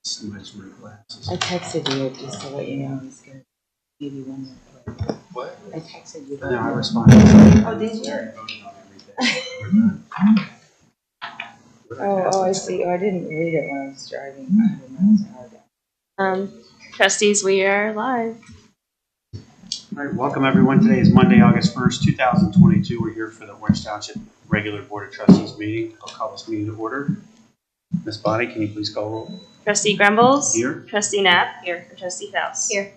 Somebody's wearing glasses. I texted you just to let you know he's going to give you one more. What? I texted you. No, I responded. Oh, did you? Oh, I see. Oh, I didn't read it when I was driving 100 miles an hour. Trustees, we are live. All right, welcome everyone. Today is Monday, August 1st, 2022. We're here for the Orange Township regular Board of Trustees meeting. I'll call this meeting to order. Ms. Bonnie, can you please call roll? Trustee Grumbles. Here. Trustee Knapp. Here. And Trustee Faust. Here.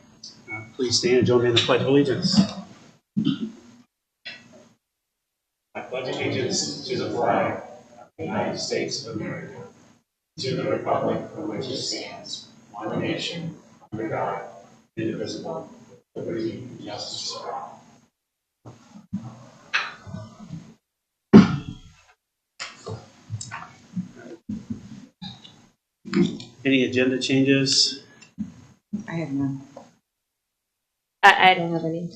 Please stand and join me in the Pledge of Allegiance. I pledge allegiance to the flag of the United States of America, to the republic for which it stands, one nation, under God, indivisible, with liberty and justice for all. Any agenda changes? I have none. I don't have any.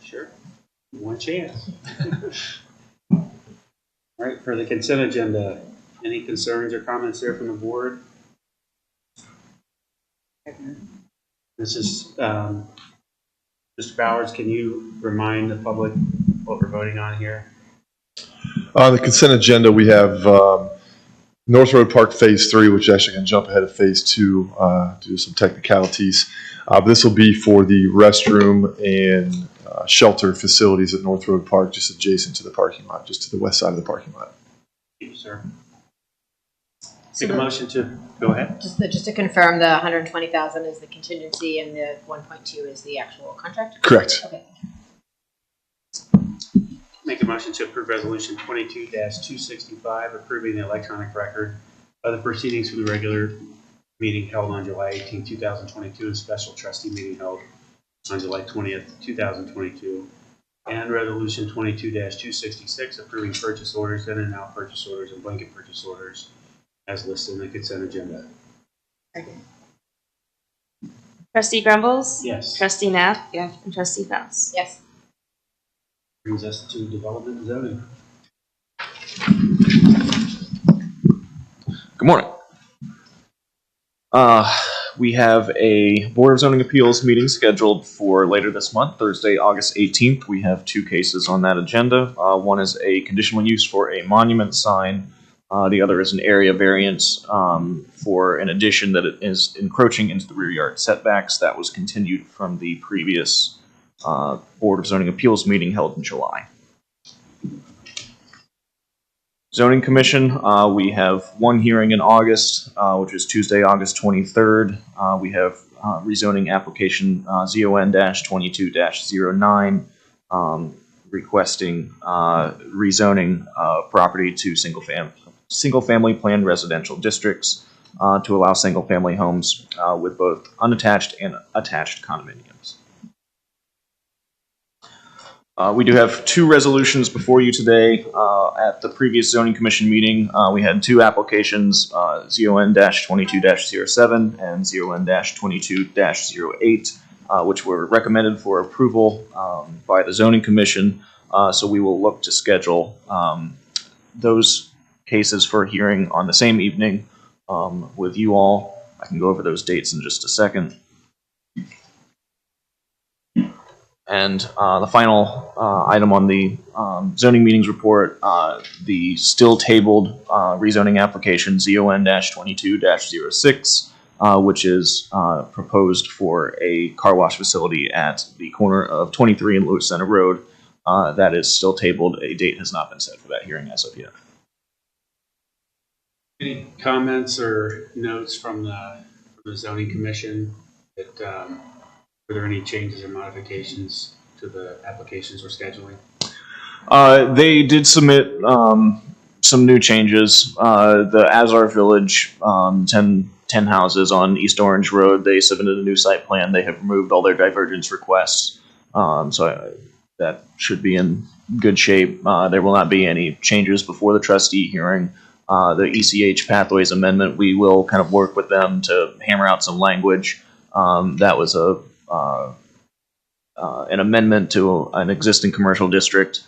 Sure. One chance. All right, for the consent agenda, any concerns or comments there from the board? I have none. This is, Mr. Bowers, can you remind the public what we're voting on here? On the consent agenda, we have North Road Park Phase 3, which actually can jump ahead of Phase 2 due to some technicalities. This will be for the restroom and shelter facilities at North Road Park, just adjacent to the parking lot, just to the west side of the parking lot. Thank you, sir. Take a motion to go ahead. Just to confirm, the 120,000 is the contingency and the 1.2 is the actual contract? Correct. Okay. Make a motion to approve Resolution 22-265, approving the electronic record of the proceedings for the regular meeting held on July 18, 2022, and special trustee meeting held on July 20th, 2022, and Resolution 22-266, approving purchase orders, in and out purchase orders, and blanket purchase orders as listed in the consent agenda. Second. Trustee Grumbles. Yes. Trustee Knapp. Yes. And Trustee Faust. Yes. Brings us to development and zoning. Good morning. We have a Board of Zoning Appeals meeting scheduled for later this month, Thursday, August 18th. We have two cases on that agenda. One is a conditional use for a monument sign. The other is an area variance for an addition that is encroaching into the rear yard setbacks. That was continued from the previous Board of Zoning Appeals meeting held in July. Zoning Commission, we have one hearing in August, which is Tuesday, August 23rd. We have rezoning application ZON-22-09, requesting rezoning property to single-family planned residential districts to allow single-family homes with both unattached and attached condominiums. We do have two resolutions before you today. At the previous Zoning Commission meeting, we had two applications, ZON-22-07 and ZON-22-08, which were recommended for approval by the Zoning Commission. So we will look to schedule those cases for hearing on the same evening with you all. I can go over those dates in just a second. And the final item on the zoning meetings report, the still tabled rezoning application ZON-22-06, which is proposed for a car wash facility at the corner of 23 and Lewis Center Road. That is still tabled. A date has not been set for that hearing as of yet. Any comments or notes from the Zoning Commission that were there any changes or modifications to the applications we're scheduling? They did submit some new changes. The Azar Village, 10 houses on East Orange Road, they submitted a new site plan. They have removed all their divergence requests. That should be in good shape. There will not be any changes before the trustee hearing. The ECH Pathways Amendment, we will kind of work with them to hammer out some language. That was an amendment to an existing commercial district.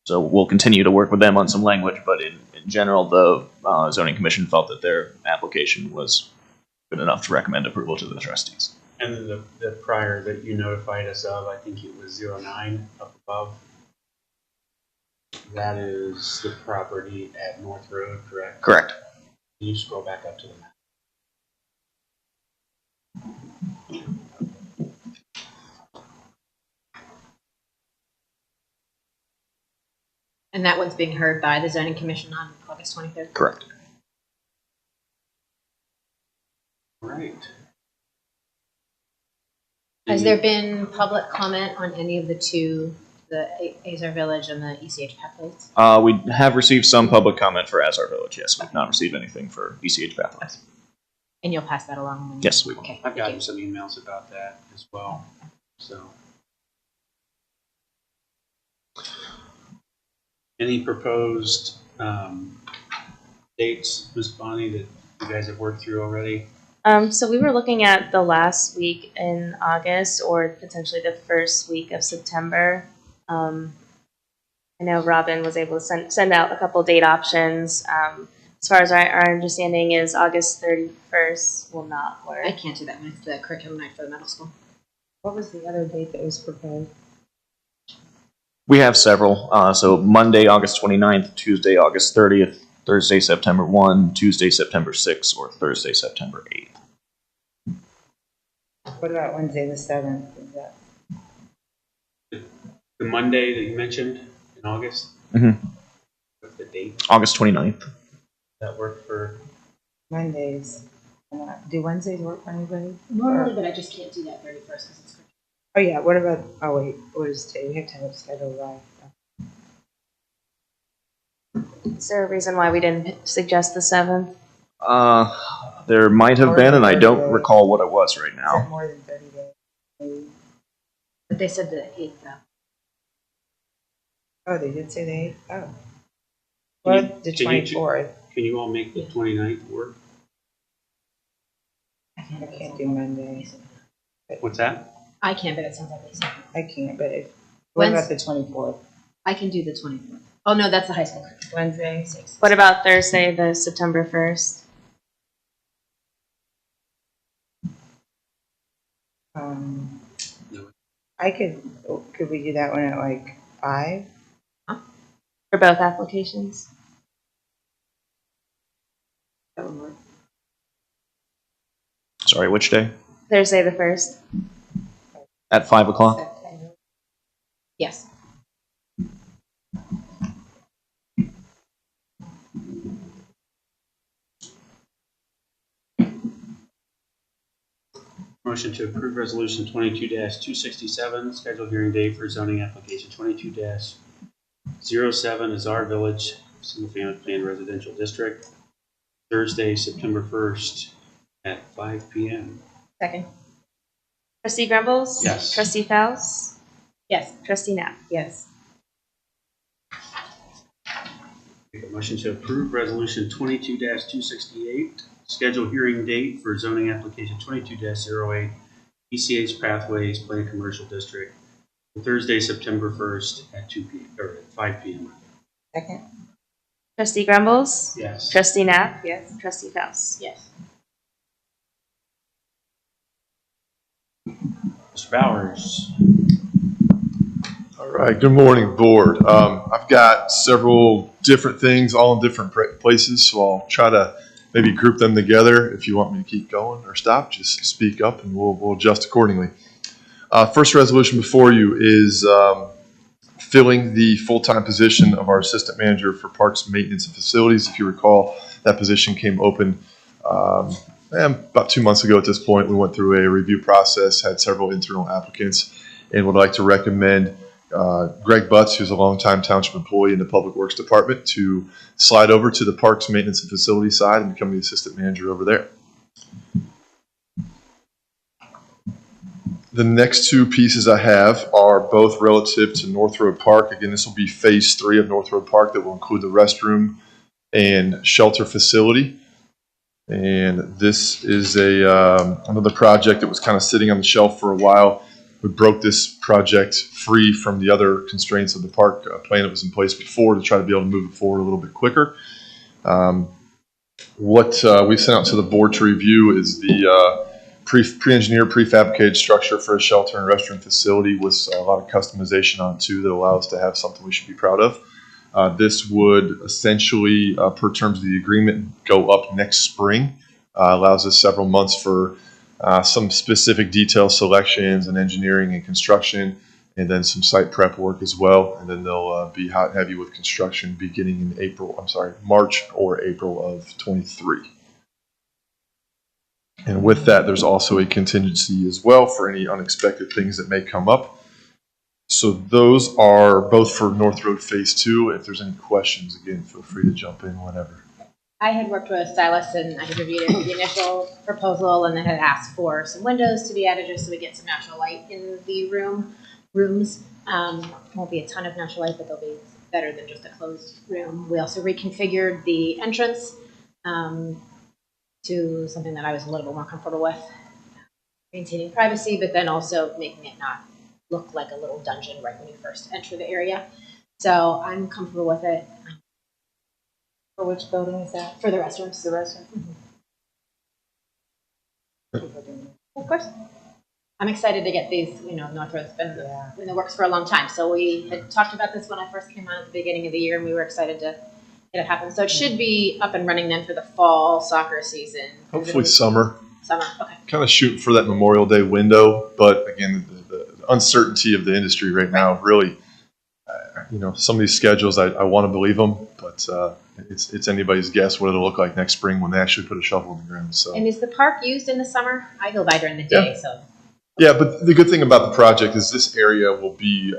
So we'll continue to work with them on some language, but in general, the zoning commission felt that their application was good enough to recommend approval to the trustees. And then the prior that you notified us of, I think it was 09 up above. That is the property at North Road, correct? Correct. Can you scroll back up to the map? And that one's being heard by the zoning commission on August 23rd? Correct. Right. Has there been public comment on any of the two, the Azar Village and the ECH Pathways? We have received some public comment for Azar Village, yes. We've not received anything for ECH Pathways. And you'll pass that along? When Yes, we will. Okay. I've gotten some emails about that as well, so. Any proposed dates, Ms. Bonnie, that you guys have worked through already? So we were looking at the last week in August or potentially the first week of September. I know Robin was able to send out a couple date options. As far as our understanding is August 31st will not work. I can't do that one. It's the curriculum night for the middle school. What was the other date that was proposed? We have several. So Monday, August 29th, Tuesday, August 30th, Thursday, September 1, Tuesday, September 6th, or Thursday, September 8th. What about Wednesday the 7th? Is that The Monday that you mentioned in August? Mm-hmm. What's the date? August 29th. That work for? Mondays? Do Wednesdays work for anybody? Normally, but I just can't do that 31st because it's curriculum. Oh yeah, what about, oh wait, what is today? We have to have it scheduled live. Is there a reason why we didn't suggest the 7th? There might have been, and I don't recall what it was right Is now. it more than 30 days? Maybe. But they said the 8th, though. Oh, they did say the 8th? Oh. Can you- Well, the can you- 24th. Can you all make the 29th work? I can't do Monday. What's that? I can't, but it sounds like they said. I can't, but if, what about the 24th? I can do the 24th. Oh, no, that's the high school curriculum. Wednesday? What about Thursday, the September 1st? I could we do that one at like 5? For both applications? That would work. Sorry, which day? Thursday the 1st. At 5 o'clock? Yes. Motion to approve resolution 22-267, scheduled hearing date for zoning application 22-07 Azar Village, single family plan residential district, Thursday, September 1st at 5 p.m. Second. Trustee Grumbles? Yes. Trustee Faust? Yes. Trustee Knapp? Yes. Make a motion to approve resolution 22-268, scheduled hearing date for zoning application 22-08 ECH Pathways Plan Commercial District, Thursday, September 1st at 2 p.m. or at 5 p.m. Second? Trustee Grumbles? Yes. Trustee Knapp? Yes. Trustee Faust? Yes. Mr. Bowers. All right, good morning, board. I've got several different things all in different places, so I'll try to maybe group them together. If you want me to keep going or stop, just speak up and we'll adjust accordingly. First resolution before you is filling the full-time position of our assistant manager for parks, maintenance, and facilities. If you recall, that position came open about 2 months ago at this point. We went through a review process, had several internal applicants, and would like to recommend Greg Butts, who's a longtime township employee in the Public Works Department, to slide over to the Parks, Maintenance, and Facility side and become the assistant manager over there. The next two pieces I have are both relative to North Road Park. Again, this will be phase 3 of North Road Park that will include the restroom and shelter facility. And this is another project that was kind of sitting on the shelf for a while. we broke this project free from the other constraints of the park plan that was in place before to try to be able to move it forward a little bit quicker. What we sent out to the board to review is the pre-engineered, prefabricated structure for a shelter and restroom facility with a lot of customization on it too that allows us to have something we should be proud of. This would essentially, per terms of the agreement, go up next spring. Allows us several months for some specific detail selections and engineering and construction, and then some site prep work as well. And then they'll be hot and heavy with construction beginning in March or April of 23. And with that, there's also a contingency as well for any unexpected things that may come up. So those are both for North Road Phase 2. If there's any questions, again, feel free to jump in whenever. I had worked with Silas and I had reviewed the initial proposal and then had asked for some windows to be added just so we get some natural light in the rooms. Won't be a ton of natural light, but they'll be better than just a closed room. We also reconfigured the entrance to something that I was a little bit more comfortable with, maintaining privacy, but then also making it not look like a little dungeon right when you first enter the area. So I'm comfortable with it. For which building is that? For the restrooms. The restaurant? Of course. I'm excited to get these, North Road's been in the works for a long time. So we had talked about this when I first came on at the beginning of the year, and we were excited to get it happen. So it should be up and running then for the fall soccer season. Hopefully summer. Summer, okay. Kind of shooting for that Memorial Day window, but again, the uncertainty of the industry right now really, some of these schedules, I want to believe them, but it's anybody's guess what it'll look like next spring when they actually put a shovel in the ground. So. And is the park used in the summer? I go by during the day, so. Yeah, but the good thing about the project is this area will be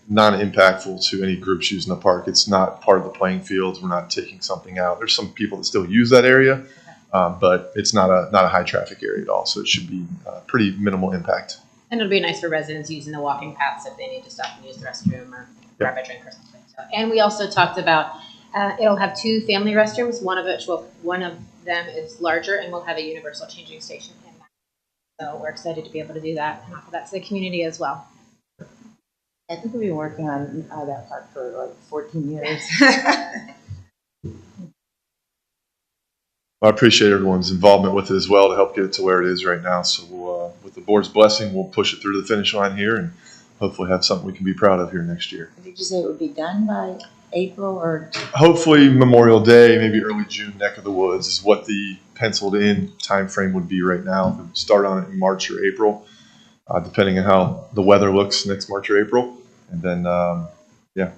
non-impactful to any groups using the park. It's not part of the playing fields. We're not taking something out. There's some people that still use that area, but it's not a high traffic area at all. So it should be pretty minimal impact. And it'll be nice for residents using the walking paths if they need to stop and use the restroom or grab a drink or something. So, and we also talked about it'll have 2 family restrooms. One of them is larger and will have a universal changing station in that. So we're excited to be able to do that and offer that to the community as well. I think we've been working on that park for like 14 years. I appreciate everyone's involvement with it as well to help get it to where it is right now. So with the board's blessing, we'll push it through the finish line here and hopefully have something we can be proud of here next year. Did you say it would be done by April or? Hopefully Memorial Day, maybe early June, neck of the woods is what the penciled in time frame would be right now. If we start on it in March or April, depending on how the weather looks next March or April. And then,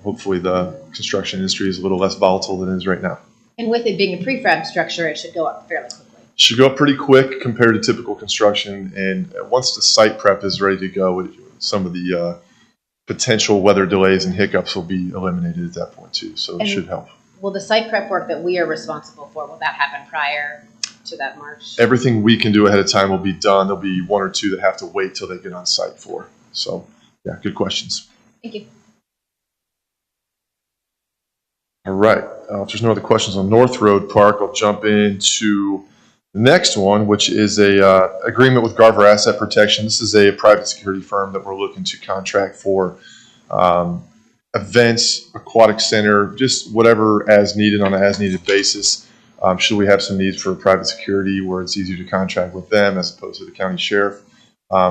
hopefully the construction industry is a little less volatile than it is right now. And with it being a prefab structure, it should go up fairly quickly. Should go up pretty quick compared to typical construction. And once the site prep is ready to go, some of the potential weather delays and hiccups will be eliminated at that point too. So it should help. Will the site prep work that we are responsible for, will that happen prior to that March? Everything we can do ahead of time will be done. There'll be 1 or 2 that have to wait till they get on site for. So yeah, good questions. Thank you. All right. If there's no other questions on North Road Park, I'll jump into the next one, which is a agreement with Garver Asset Protection. This is a private security firm that we're looking to contract for events, aquatic center, just whatever as needed on an as needed basis. Should we have some needs for private security where it's easier to contract with them as opposed to the county sheriff?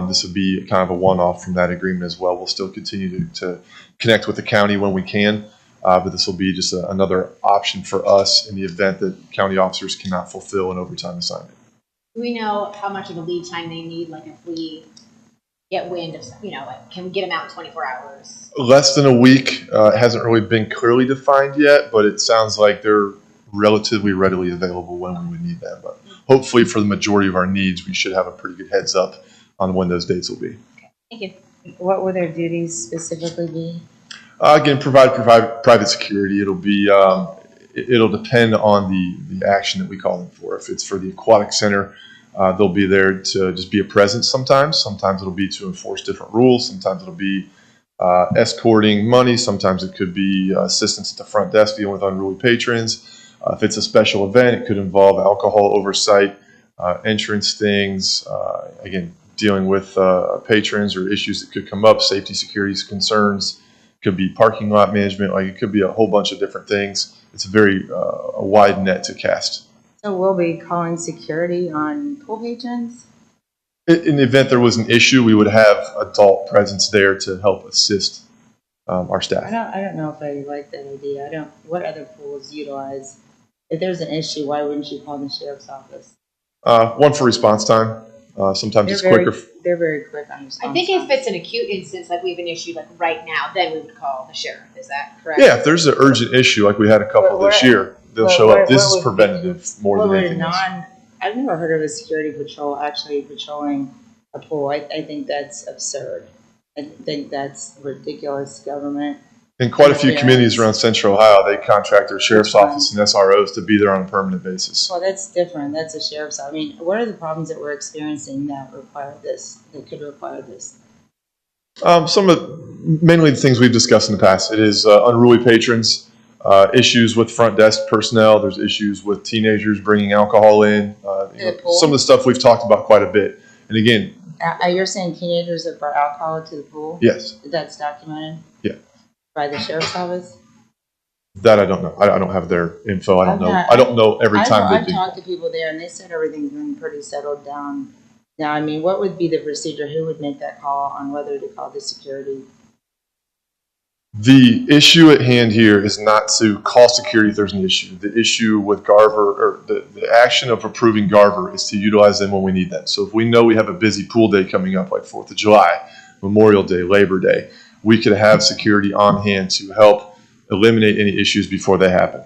This would be kind of a one-off from that agreement as well. We'll still continue to connect with the county when we can, but this will be just another option for us in the event that county officers cannot fulfill an overtime assignment. Do we know how much of a lead time they need? Like if we get wind of, can we get them out in 24 hours? Less than a week. It hasn't really been clearly defined yet, but it sounds like they're relatively readily available when we would need them. But hopefully for the majority of our needs, we should have a pretty good heads up on when those dates will be. Okay. Thank you. What will their duties specifically be? Again, provide private security. It'll be it'll depend on the action that we call them for. If it's for the aquatic center, they'll be there to just be a presence sometimes. Sometimes it'll be to enforce different rules. Sometimes it'll be escorting money. Sometimes it could be assistance at the front desk dealing with unruly patrons. If it's a special event, it could involve alcohol oversight, entrance things. Again, dealing with patrons or issues that could come up, safety, security concerns, could be parking lot management, like it could be a whole bunch of different things. It's a very a wide net to cast. So we'll be calling security on pool patrons? In the event there was an issue, we would have adult presence there to help assist our staff. I don't know if I like that idea. What other pools utilize? If there's an issue, why wouldn't you call the sheriff's office? One for response time. Sometimes it's quicker. They're very quick on response. I think if it's an acute instance, like we have an issue like right now, then we would call the sheriff. Is that correct? Yeah, if there's an urgent issue like we had a couple this year, they'll show up. This is preventative more than anything else. I've never heard of a security patrol actually patrolling a pool. I think that's absurd. I think that's ridiculous government. In quite a few communities around Central Ohio, they contract their sheriff's office and SROs to be there on a permanent basis. Well, that's different. That's a sheriff's. I mean, what are the problems that we're experiencing that require this? That could require this? Mainly the things we've discussed in the past. It is unruly patrons, issues with front desk personnel. There's issues with teenagers bringing alcohol in. Some of the stuff we've talked about quite a bit. And again, you're saying teenagers have brought alcohol to the pool? Yes. That's documented? Yeah. By the sheriff's office? That I don't know. I don't have their info. I don't know every time they do. I've talked to people there, and they said everything's been pretty settled down. Now, I mean, what would be the procedure? Who would make that call on whether to call the security? The issue at hand here is not to call security if there's an issue. The issue with Garver, or the action of approving Garver, is to utilize them when we need them. So if we know we have a busy pool day coming up, like 4th of July, Memorial Day, Labor Day, we could have security on hand to help eliminate any issues before they happen.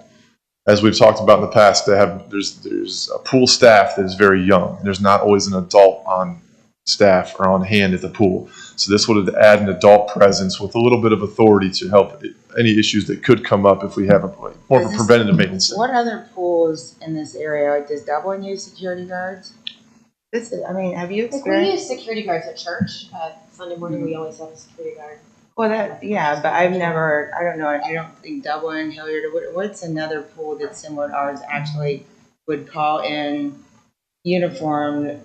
As we've talked about in the past, there's a pool staff that is very young. There's not always an adult on staff or on hand at the pool. So this would add an adult presence with a little bit of authority to help any issues that could come up if we have more of a preventative maintenance. What other pools in this area, like does Dublin use security guards? Have you experienced? We use security guards at church. Sunday morning we always have a security guard. Well, but I've never, I don't know, I don't think Dublin, Hilliard, what's another pool that's similar to ours actually would call in uniformed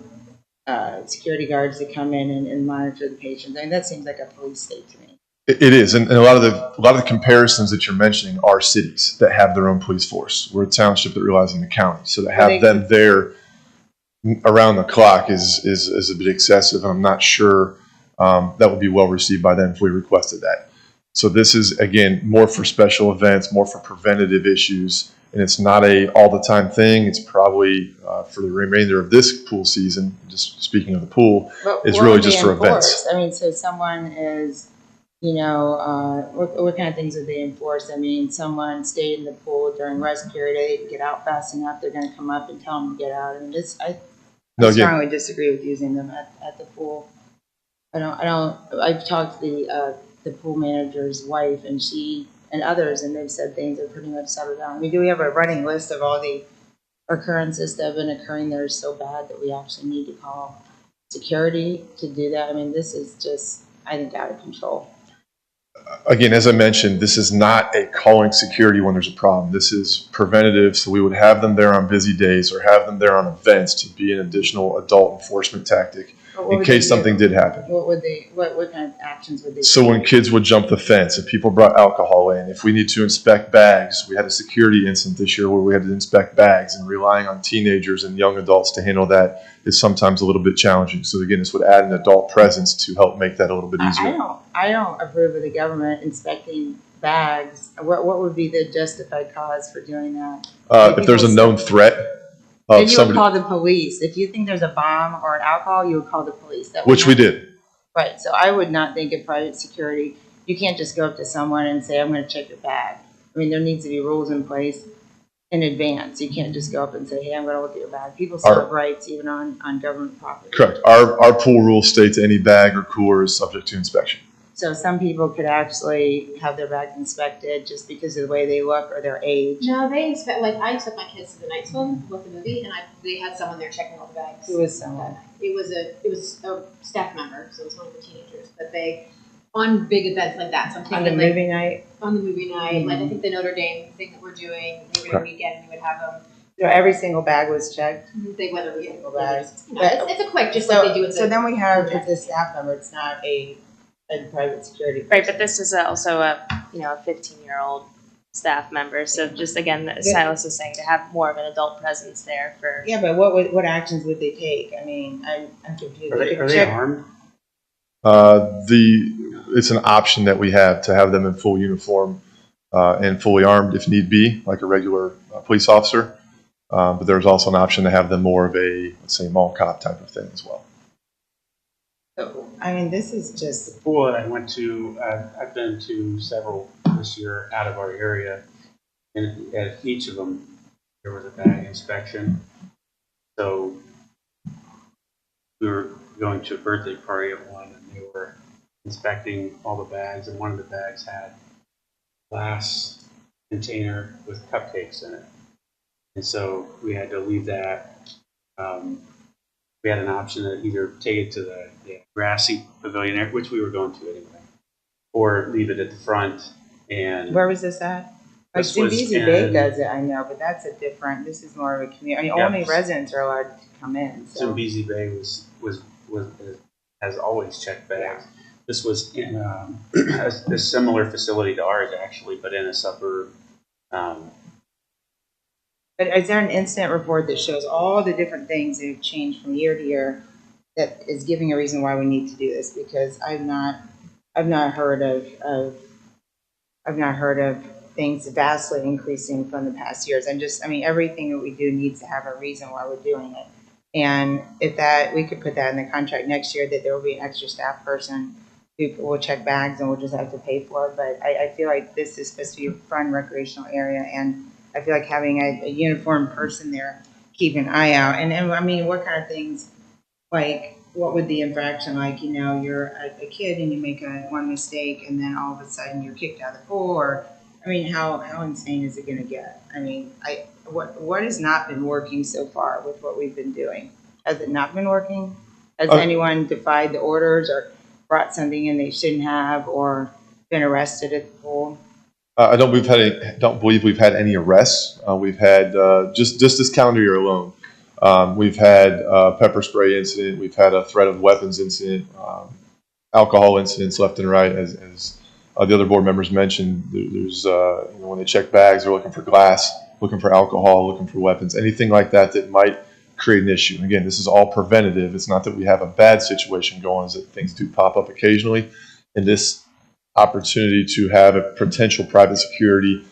security guards to come in and monitor the patients? I mean, that seems like a police state to me. It is, and a lot of the comparisons that you're mentioning are cities that have their own police force. We're a township that relies on the county, so to have them there around the clock is a bit excessive, and I'm not sure that would be well received by them if we requested that. So this is, again, more for special events, more for preventative issues, and it's not a all-the-time thing. It's probably for the remainder of this pool season, just speaking of the pool, it's really just for events. I mean, so someone is, what kind of things would they enforce? I mean, someone stayed in the pool during rest period, they didn't get out fast enough, they're going to come up and tell them to get out. I mean, I strongly disagree with using them at the pool. I've talked to the pool manager's wife and she and others, and they've said things are pretty much settled down. I mean, do we have a running list of all the occurrences that have been occurring that are so bad that we actually need to call security to do that? I mean, this is just, I think, out of control. Again, as I mentioned, this is not a calling security when there's a problem. This is preventative, so we would have them there on busy days or have them there on events to be an additional adult enforcement tactic in case something did happen. What kind of actions would they So do? when kids would jump the fence, if people brought alcohol in, if we need to inspect bags, we had a security incident this year where we had to inspect bags, and relying on teenagers and young adults to handle that is sometimes a little bit challenging. So again, this would add an adult presence to help make that a little bit easier. I don't approve of the government inspecting bags. What would be the justified cause for doing that? If there's a known threat, then you would call the police. If you think there's a bomb or an alcohol, you would call the police. Which we did. Right. So I would not think of private security. You can't just go up to someone and say, I'm going to check your bag. I mean, there needs to be rules in place in advance. You can't just go up and say, hey, I'm going to look at your bag. People still have rights even on government property. Correct. Our pool rule states any bag or cooler is subject to inspection. So some people could actually have their bags inspected just because of the way they look or their age. No, they inspect. Like I took my kids to the night swim with the movie, and they had someone there checking all the bags. Who was someone? It was a staff member, so it was one of the teenagers. But they on big events like that. So I'm thinking on the movie night. On the movie night, like I think the Notre Dame thing that we're doing, Labor Day weekend, we would have them So every single bag was checked. They whether we Single bag. it's a quick, just So, like they do with so the. then we have, it's a staff member, it's not a private security. Right, person. but this is also a 15-year-old staff member. So just again, Silas is saying to have more of an adult presence there for. Yeah, but what actions would they take? I mean, I'm confused. Are they Check- armed? It's an option that we have to have them in full uniform and fully armed if need be, like a regular police officer. But there's also an option to have them more of a, let's say, mall cop type of thing as well. I mean, this is just, The pool that I went to, I've been to several this year out of our area, and at each of them, there was a bag inspection. So we were going to a birthday party at one, and they were inspecting all the bags, and one of the bags had a glass container with cupcakes in it. And so we had to leave that. We had an option to either take it to the grassy pavilion, which we were going to anyway, or leave it at the front. And where was this at? Like This was Zimbabwe Bay in- does it, I know, but that's a different, this is more of a community, I mean, Yeah. only residents are allowed to come in, so. Zimbabwe Bay has always checked bags. This was in a similar facility to ours actually, but in a suburb. But is there an incident report that shows all the different things that have changed from year to year that is giving a reason why we need to do this? Because I've not heard of things vastly increasing from the past years. Everything that we do needs to have a reason why we're doing it. And we could put that in the contract next year that there will be an extra staff person who will check bags and we'll just have to pay for it. But I feel like this is supposed to be a fun recreational area, and I feel like having a uniformed person there, keep an eye out. And I mean, what kind of things, like, what would the infraction, like, you're a kid and you make one mistake and then all of a sudden you're kicked out of the pool, or, I mean, how insane is it going to get? I mean, what has not been working so far with what we've been doing? Has it not been working? Has anyone defied the orders or brought something in they shouldn't have, or been arrested at the pool? I don't believe we've had any arrests. We've had just this calendar year alone. We've had a pepper spray incident. We've had a threat of weapons incident, alcohol incidents left and right. As the other board members mentioned, there's when they check bags, they're looking for glass, looking for alcohol, looking for weapons, anything like that that might create an issue. Again, this is all preventative. It's not that we have a bad situation going, it's that things do pop up occasionally. And this opportunity to have a potential private security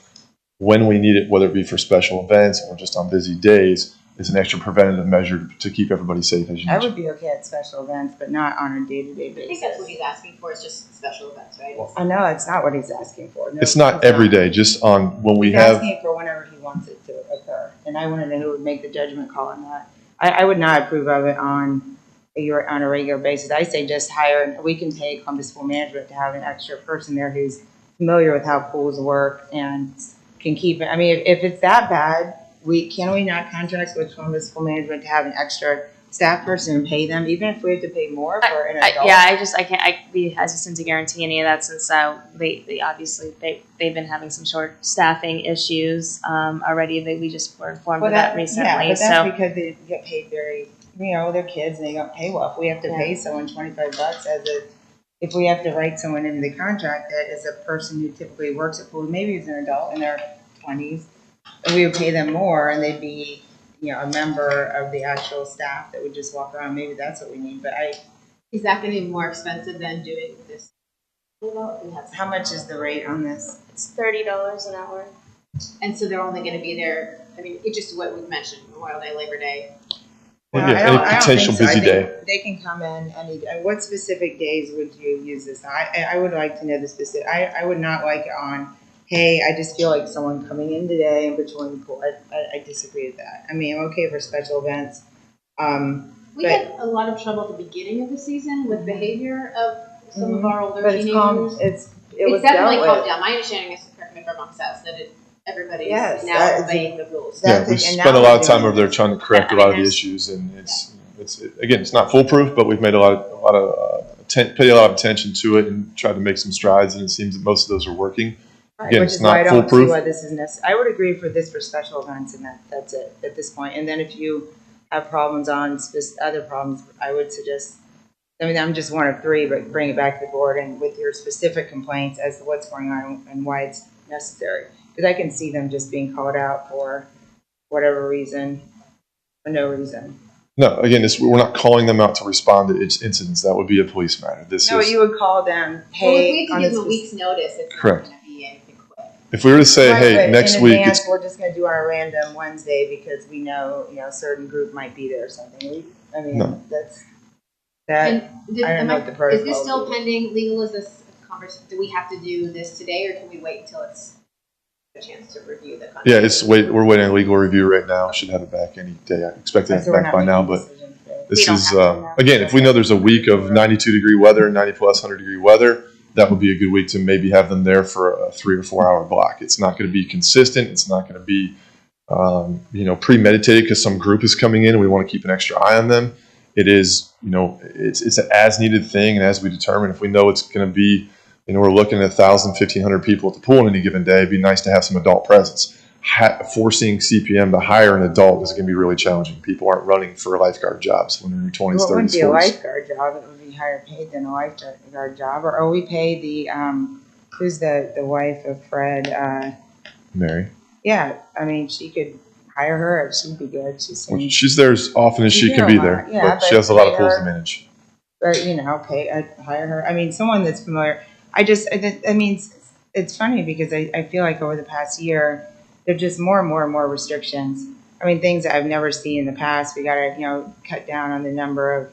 when we need it, whether it be for special events or just on busy days, is an extra preventative measure to keep everybody safe, as you I mentioned. would be okay at special events, but not on a day-to-day basis. I think that's what he's asking for, is just special events, right? I know it's not what he's asking for. No, It's not every day, just on when we He's have. asking for whenever he wants it to occur, and I want to know who would make the judgment call on that. I would not approve of it on a regular basis. I say just hire. We can pay Columbus Pool Management to have an extra person there who's familiar with how pools work and can keep it. I mean, if it's that bad, can we not contract with Columbus Pool Management to have an extra staff person and pay them, even if we have to pay more for an adult? I can't be hesitant to guarantee any of that, since they obviously they've been having some short staffing issues already. We just were informed of that recently. Yeah, but that's because they get paid they're kids and they don't pay well. If we have to pay someone $25 if we have to write someone into the contract that is a person who typically works at pool, maybe is an adult in their 20s, and we would pay them more, and they'd be a member of the actual staff that would just walk around. Maybe that's what we need. But Is that going to be more expensive than doing this? how much is the rate on this? It's $30 an hour. And so they're only going to be there, I mean, it's just what we've mentioned, Memorial Day, Labor Day. Well, No, yeah, I don't any potential think so. busy I think day. they can come in any day. What specific days would you use this? I would like to know the specific. I would not like it on, hey, I just feel like someone coming in today and patrolling the pool. I disagree with that. I mean, I'm okay for special events. We had a lot of trouble at the beginning of the season with behavior of some of our older But it's teenagers. calm. It was It's definitely dealt calmed with. down. My understanding is, correct me if I'm wrong, Seth, that everybody Yes, is now that is- obeying the rules. that- Yeah, we and spent now a lot of we're time doing over there this. trying to correct a Yeah, I lot mean, of the there's- issues, and again, it's not foolproof, but we've made paid a lot of attention to it and tried to make some strides, and it seems that most of those are working. Right, Again, which it's is why I not don't see foolproof. why this is necessary. I would agree for this for special events, and that's it at this point. And then if you have problems on other problems, I would suggest. I mean, I'm just one of three, but bring it back to the board and with your specific complaints as to what's going on and why it's necessary. Because I can see them just being called out for whatever reason, for no reason. No, again, we're not calling them out to respond to incidents. That would be a police matter. No, you would call them, Well, if hey, we have on to give this them a week's notice, it's not Correct. gonna be anything quick. If we were to say, Right, hey, but next in week, advance, it's we're just going to do on a random Wednesday because we know, a certain group might be there or something. I mean, No. And I don't know what the protocol is this still is. pending legal? Is this conversation? Do we have to do this today, or can we wait until it's a chance to review the contract? yeah, we're waiting on legal review right now. Should have it back any day. I expect it So we're back not by now, making but decisions today. this don't is, have to now. again, if we know there's a week of 92-degree weather, 90 plus 100-degree weather, that would be a good week to maybe have them there for a 3 or 4 hour block. It's not going to be consistent. It's not going to be, premeditated because some group is coming in and we want to keep an extra eye on them. It is, it's an as needed thing. And as we determine, if we know it's going to be, we're looking at 1,000, 1,500 people at the pool on any given day, it'd be nice to have some adult presence. Forcing CPM to hire an adult is going to be really challenging. People aren't running for lifeguard jobs when they're in their 20s, Well, it 30s, wouldn't be 40s. a lifeguard job. It would be higher paid than a lifeguard job. Or we pay the, who's the wife of Fred? Mary. Yeah, I mean, she could hire her. She'd be good. Well, she's there as often as she She's can there be a there, lot, yeah, but she but has a lot of pay pools her. to manage. But, hire her. I mean, someone that's familiar. I mean, it's funny because I feel like over the past year, there're just more and more and more restrictions. I mean, things that I've never seen in the past. We got to, cut down on the number of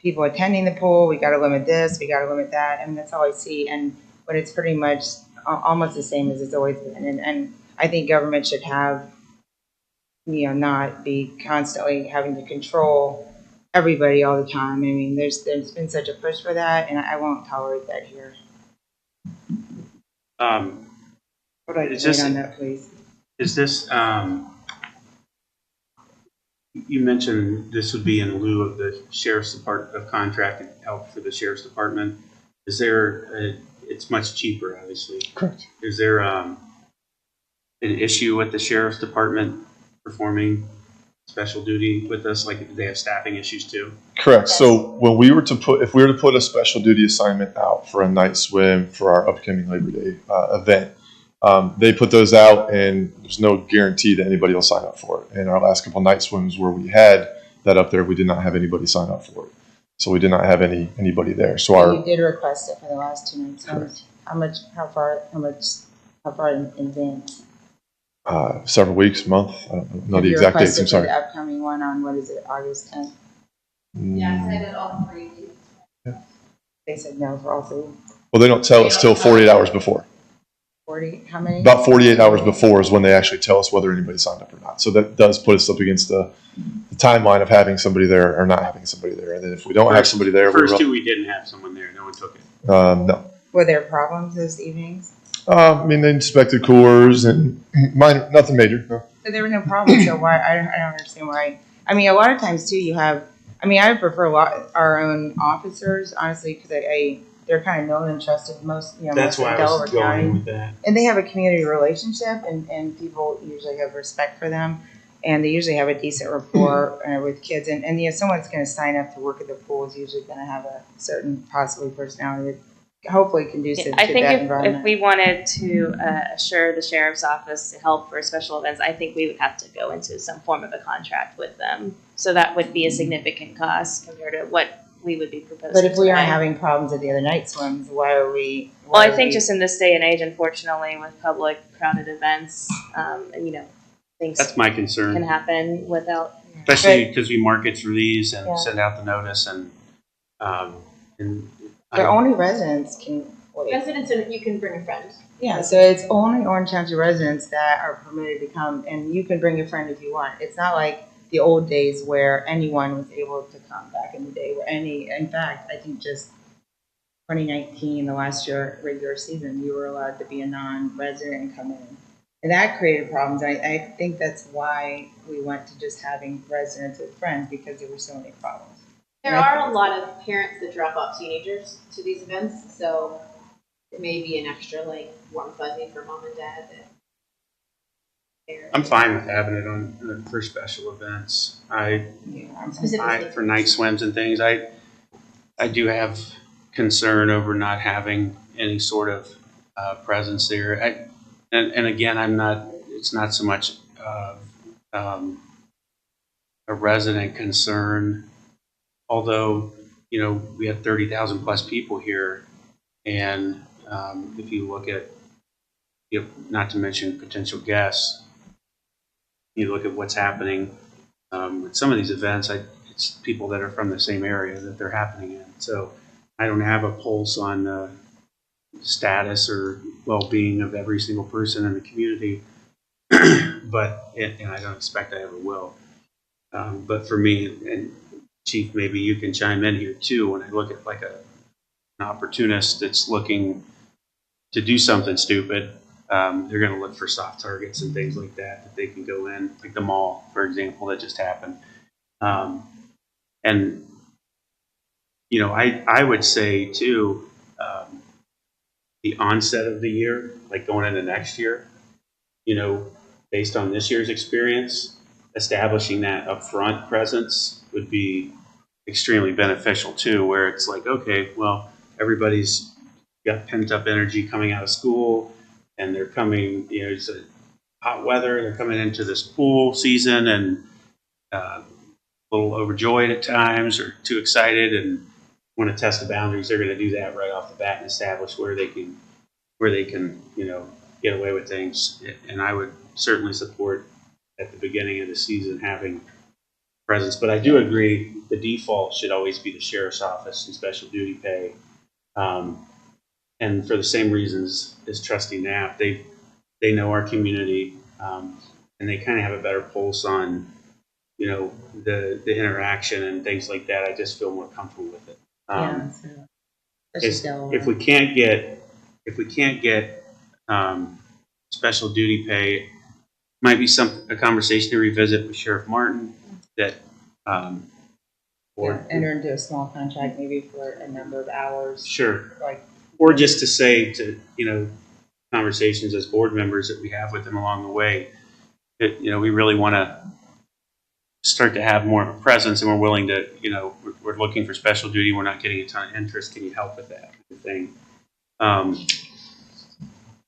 people attending the pool. We got to limit this. We got to limit that. I mean, that's all I see. But it's pretty much almost the same as it's always been. And I think government should have, not be constantly having to control everybody all the time. I mean, there's been such a push for that, and I won't tolerate that here. Would I Is wait this- on that, please? Is this, you mentioned this would be in lieu of the sheriff's department, of contracted help for the sheriff's department. Is there, it's much cheaper, obviously. Correct. Is there an issue with the sheriff's department performing special duty with us? Like, do they have staffing issues too? Correct. Yes. So if we were to put a special duty assignment out for a night swim for our upcoming Labor Day event, they put those out and there's no guarantee that anybody will sign up for it. And our last couple night swims where we had that up there, we did not have anybody sign up for it. So we did not have anybody there. So You did request it for the last 2 nights. Correct. How far in advance? several weeks, month, I don't know Have the you exact dates, requested I'm for sorry. the upcoming one on, what is it, August 10th? Yeah, I did all three. They said no for all three. Well, they don't tell us till 48 hours before. 40, how many? About 48 hours before is when they actually tell us whether anybody signed up or not. So that does put us up against the timeline of having somebody there or not having somebody there. And then if we don't have somebody there, The first we're two, we didn't have someone there. No one took it. no. Were there problems those evenings? I mean, they inspected coolers and minor, nothing major. No. So there were no problems, so why, I don't understand why. I mean, a lot of times too, I prefer our own officers, honestly, because they're kind of known and trusted most, most in Delaware County. with that. And they have a community relationship, and people usually have respect for them, and they usually have a decent rapport with kids. And someone's going to sign up to work at the pool is usually going to have a certain possibly personality that hopefully conducive I to think that if environment. we wanted to assure the sheriff's office to help for special events, I think we would have to go into some form of a contract with them. So that would be a significant cost compared to what we would be proposing. But if we aren't tonight. having problems at the other night swims, why are we? Well, I think just in this day and age, unfortunately, with public crowded events, things That's my can concern, happen without. especially because we market through these and Yeah. send out the notice and But only residents can wait. Residents, and you can bring a friend. Yeah, so it's only Orange County residents that are permitted to come, and you can bring a friend if you want. It's not like the old days where anyone was able to come back in the day. In fact, I think just 2019, the last year regular season, you were allowed to be a non-resident and come in, and that created problems. I think that's why we went to just having residents with friends because there were so many problems. There are a lot of parents that drop off teenagers to these events, so It may be an extra like warm fuzzy for mom and dad. I'm fine with having it on for special events. Specifically For night swims and things, I do have concern over not having any sort of presence there. And again, it's not so much um, a resident concern, although, we have 30,000 plus people here. And if you look at, not to mention potential guests, you look at what's happening at some of these events, it's people that are from the same area that they're happening in. So I don't have a pulse on the status or well-being of every single person in the community, and I don't expect I ever will. But for me, and Chief, maybe you can chime in here too, when I look at like an opportunist that's looking to do something stupid, they're going to look for soft targets and things like that they can go in, like the mall, for example, that just happened. And, I would say too, the onset of the year, like going into next year, based on this year's experience, establishing that upfront presence would be extremely beneficial too, where it's like, okay, well, everybody's got pent up energy coming out of school and they're coming, it's hot weather, they're coming into this pool season and a little overjoyed at times or too excited and want to test the boundaries. They're going to do that right off the bat and establish where they can get away with things. And I would certainly support at the beginning of the season having presence. But I do agree the default should always be the sheriff's office and special duty pay. And for the same reasons as Trustee Knapp, they know our community, and they kind of have a better pulse on, the interaction and things like that. I just feel more comfortable with it. If we can't get special duty pay, might be a conversation to revisit with Sheriff Martin that enter into a small contract maybe for a number of hours. Sure. Like, or just to say to, conversations as board members that we have with them along the way that, we really want to start to have more of a presence and we're willing to, we're looking for special duty. We're not getting a ton of interest. Can you help with that kind of thing?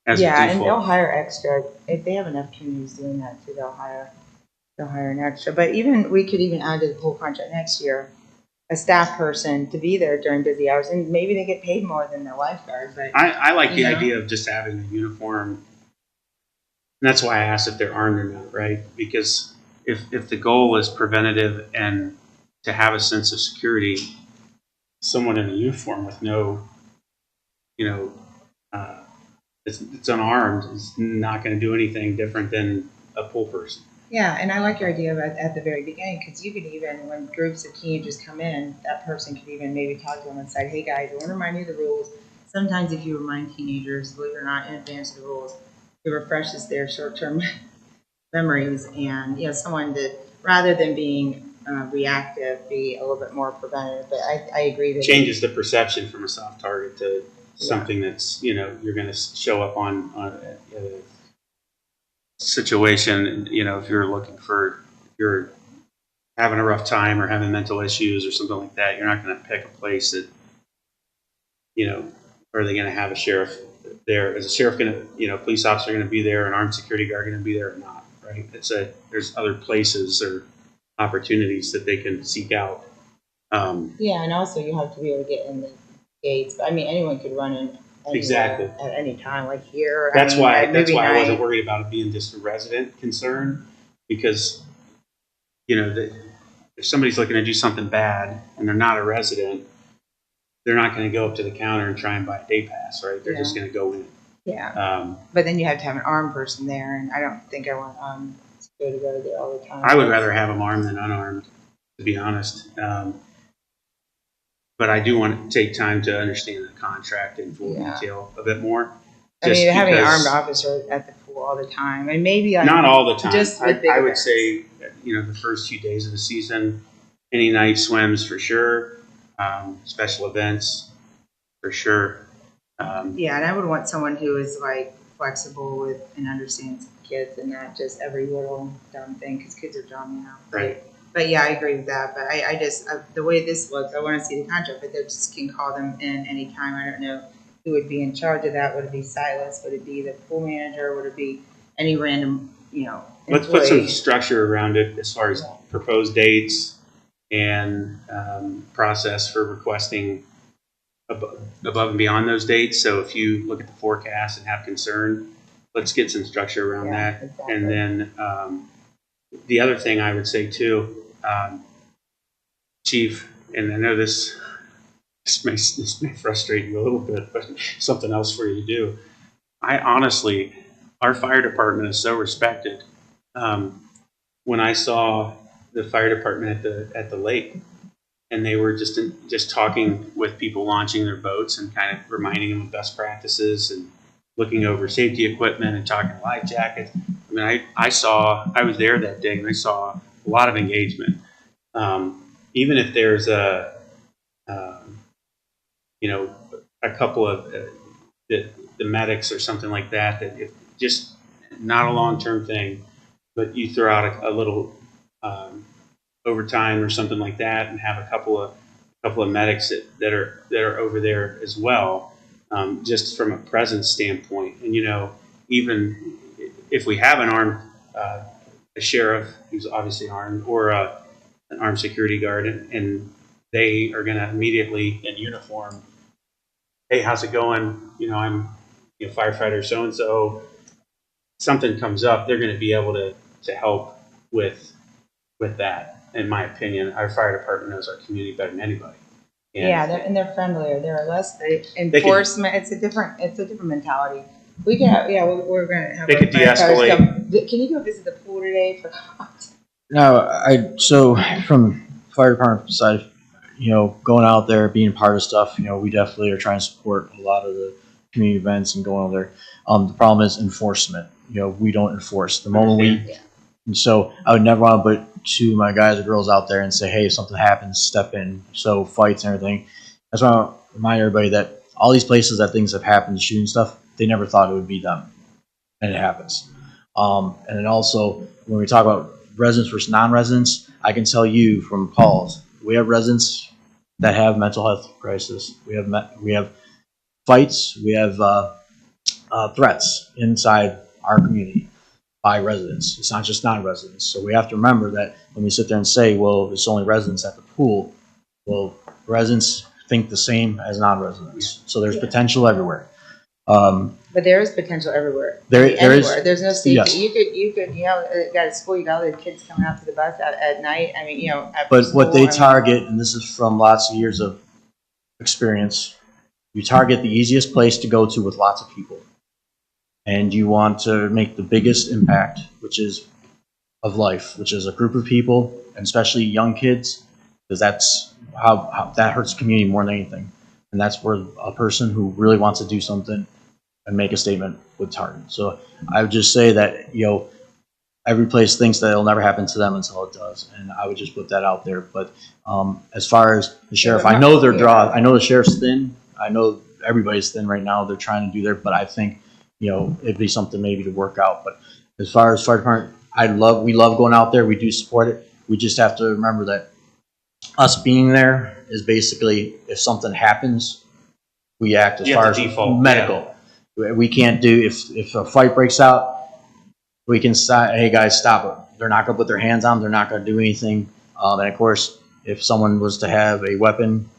And they'll hire extra if they have enough communities doing that too. They'll hire an extra. But we could even add to the pool contract next year a staff person to be there during busy hours, and maybe they get paid more than the lifeguard. But I like the idea of just having a uniform. And that's why I asked if they're armed or not, right? Because if the goal is preventative and to have a sense of security, someone in a uniform with no, it's unarmed is not going to do anything different than a pool person. Yeah, and I like your idea of at the very beginning, because you could even, when groups of teenagers come in, that person could even maybe talk to them and say, hey guys, I want to remind you of the rules. Sometimes if you remind teenagers, believe it or not, in advance of the rules, it refreshes their short-term memories, and someone that, rather than being reactive, be a little bit more preventative. But I agree that changes the perception from a soft target to something that's you're going to show up on a situation. If you're having a rough time or having mental issues or something like that, you're not going to pick a place that are they going to have a sheriff there? Is a sheriff going to police officer going to be there, an armed security guard going to be there or not? Right? There's other places or opportunities that they can seek out. And also you have to be able to get in the gates. I mean, anyone could run in exactly at any time, like here. That's why I wasn't worried about it being just a resident concern, because if somebody's looking to do something bad and they're not a resident, they're not going to go up to the counter and try and buy a day pass, right? They're just going to go in. Yeah. But then you have to have an armed person there, and I don't think I want security to go there all the time. I would rather have them armed than unarmed, to be honest. But I do want to take time to understand the contract in full detail a bit more. Having an armed officer at the pool all the time, and maybe not all the time. Just I would say the first few days of the season, any night swims for sure, special events for sure. Yeah, and I would want someone who is like flexible with and understands kids and not just every little dumb thing, because kids are dumb, you know. Right. But yeah, I agree with that. But I just, the way this looks, I want to see the contract, but they just can call them in anytime. I don't know who would be in charge of that. Would it be Silas? Would it be the pool manager? Would it be any random, Let's put some employee? structure around it as far as proposed dates and process for requesting above and beyond those dates. So if you look at the forecast and have concern, let's get some structure around Yeah, that. exactly. And then the other thing I would say too, Chief, and I know this may frustrate you a little bit, but something else for you to do. I honestly, our fire department is so respected. When I saw the fire department at the lake, and they were just talking with people launching their boats and kind of reminding them of best practices and looking over safety equipment and talking life jackets. I mean, I was there that day and I saw a lot of engagement. Even if there's a couple of the medics or something like that if just not a long-term thing, but you throw out a little overtime or something like that, and have a couple of medics that are over there as well, just from a presence standpoint. And even if we have an armed a sheriff who's obviously armed, or an armed security guard, and they are going to immediately in uniform, hey, how's it going? I'm firefighter so and so. Something comes up, they're going to be able to help with that. In my opinion, our fire department knows our community better than anybody. And Yeah, they're friendlier. They're less enforcement. It's a different mentality. We can have, we're gonna have. They could de-escalate. Can you go visit the pool today? No, so from fire department side, going out there, being part of stuff, we definitely are trying to support a lot of the community events and going over there. The problem is enforcement. We don't enforce. The moment and so I would never want to put two of my guys or girls out there and say, hey, if something happens, step in. So fights and everything. I just want to remind everybody that all these places that things have happened, shooting stuff, they never thought it would be them. And it happens. And then also, when we talk about residents versus non-residents, I can tell you from calls, we have residents that have mental health crisis. We have fights. We have threats inside our community by residents. It's not just non-residents. So we have to remember that when we sit there and say, well, it's only residents at the pool, well, residents think the same as non-residents. So there's potential everywhere. But there is potential everywhere. There is. There's no safety. Yes. You could, got at school, you got all the kids coming out to the bus at night. I mean, But what they target, and this is from lots of years of experience, you target the easiest place to go to with lots of people. And you want to make the biggest impact, which is of life, which is a group of people, and especially young kids, because that's how that hurts the community more than anything. And that's where a person who really wants to do something and make a statement would target. So I would just say that, every place thinks that it'll never happen to them until it does. And I would just put that out there. But as far as the sheriff, I know I know the sheriff's thin. I know everybody's thin right now. They're trying to do but I think, it'd be something maybe to work out. But as far as fire department, we love going out there. We do support it. We just have to remember that us being there is basically, if something happens, we act as far as default, medical. Yeah. We can't do, if a fight breaks out, we can say, hey guys, stop it. They're not going to put their hands on them. They're not going to do anything. And of course, if someone was to have a weapon,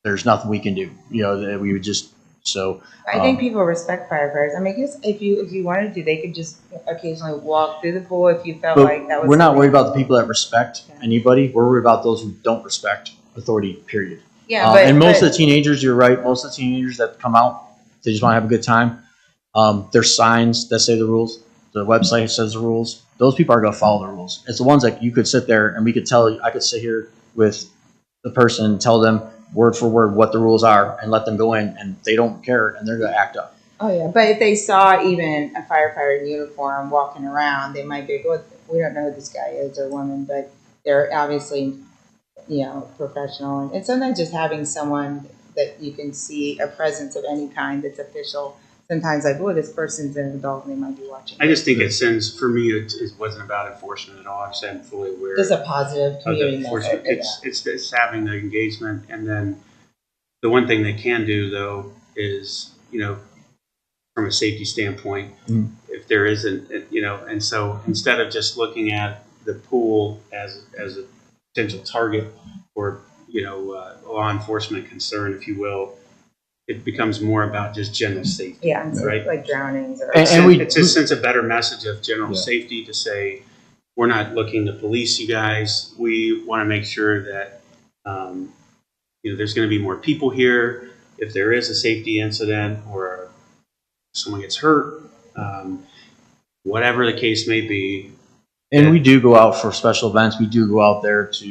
there's nothing we can do. We would just, so. I think people respect firefighters. I mean, I guess if you wanted to, they could just occasionally walk through the pool if you felt like that was. We're not worried about the people that respect anybody. We're worried about those who don't respect authority, period. Yeah, and most of the teenagers, you're right, most of the teenagers that come out, they just want to have a good time. There's signs that say the rules. The website says the rules. Those people are going to follow the rules. It's the ones that you could sit there and I could sit here with the person and tell them word for word what the rules are and let them go in, and they don't care and they're going to act up. Oh yeah, but if they saw even a firefighter in uniform walking around, they might be like, well, we don't know who this guy is or woman, but they're obviously, professional. And sometimes just having someone that you can see a presence of any kind that's official. Sometimes like, oh, this person's an adult and they might be watching. I just think it sends, for me, it wasn't about enforcement at all. Obviously, I'm fully aware Just a positive of the community enforcement. message. It's having the engagement. And then the one thing they can do, though, is, from a safety standpoint, if there isn't, and so instead of just looking at the pool as a potential target for, law enforcement concern, if you will, it becomes more about just general safety. Yeah, and so right? like drownings or. It just sends a better message of general Yeah. safety to say, we're not looking to police you guys. We want to make sure that, there's going to be more people here. If there is a safety incident or someone gets hurt, whatever the case may be. And we do go out for special events. We do go out there to,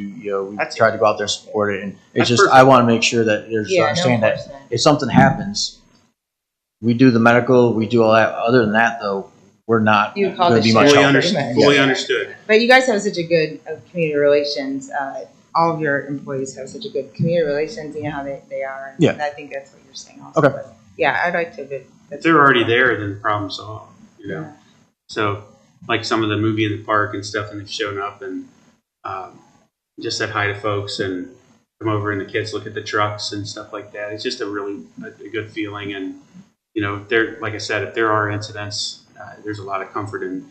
we That's- try to go out there and support it. And That's it's just, I want to make sure that there's Yeah, no understanding that enforcement. if something happens, we do the medical, we do all that. Other than that, though, we're not You would call going the to be much Fully, sheriff. help. Pretty much. fully Yeah. understood. But you guys have such a good community relations. All of your employees have such a good community relations. You know how they are. And Yeah. I think that's what you're saying also. Okay. But yeah, I'd like to. If they're already there, then problem solved. Yeah. So, like some of the movie in the park and stuff, and they've shown up and just said hi to folks and come over, and the kids look at the trucks and stuff like that. It's just a really a good feeling. And if there, like I said, if there are incidents, there's a lot of comfort in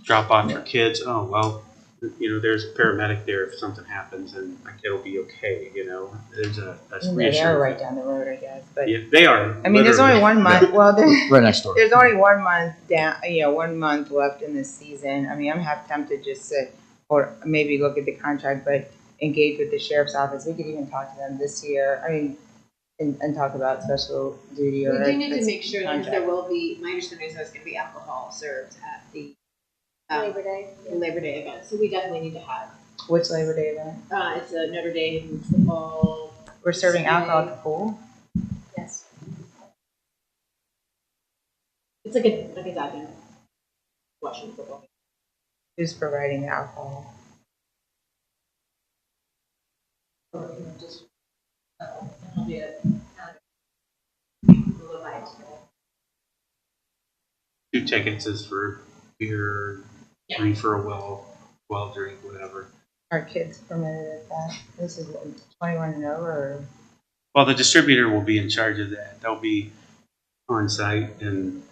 drop off your kids. Oh well, there's a paramedic there if something happens, and my kid will be okay. There's a They reassurance. are right down the road, I guess. But Yeah, they are. I mean, there's only literally. 1 month. Well, Right next door. there's only 1 month down. 1 month left in this season. I mean, I'm half tempted just to, or maybe look at the contract, but engage with the sheriff's office. We could even talk to them this year. I mean, and talk about special duty or. We do need to this make sure that contract. there will be, my understanding is there's going to be alcohol served at the Labor Day. Labor Day event. So we definitely need to have, Which Labor Day event? it's a Notre Dame football. We're serving alcohol at the pool. Yes. It's like a dive-in watching football. Who's providing the alcohol? Or, just, it'll be a, 2 tickets is for beer, 3 for a well drink, whatever. Are kids permitted at that? This is 21 and over. Or? Well, the distributor will be in charge of that. They'll be on site and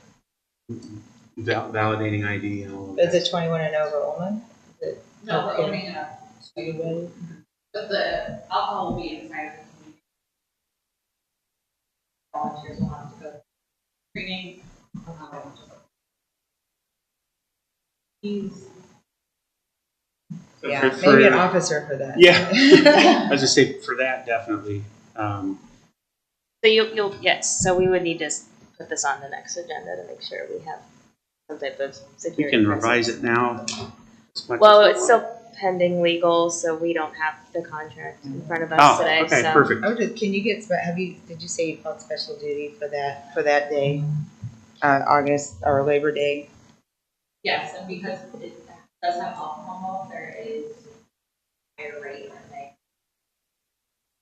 validating ID and all of Is that. it 21 and over only? Is it No, we're okay? opening it up, Everybody? but the alcohol will be inside of the community. Volunteers will have to go screening. Yeah, For- maybe an officer for that. Yeah. As I say, for that, definitely. So you'll yes. So we would need to put this on the next agenda to make sure we have some type of We security. can presence. revise it now. as much Well, as we it's want. still pending legal, so we don't have the contract in front of us Oh, today. okay, so. perfect. Can you get? Did you say you felt special duty for that day, August or Labor Day? Yes, and because it does have alcohol, there is a higher rate when they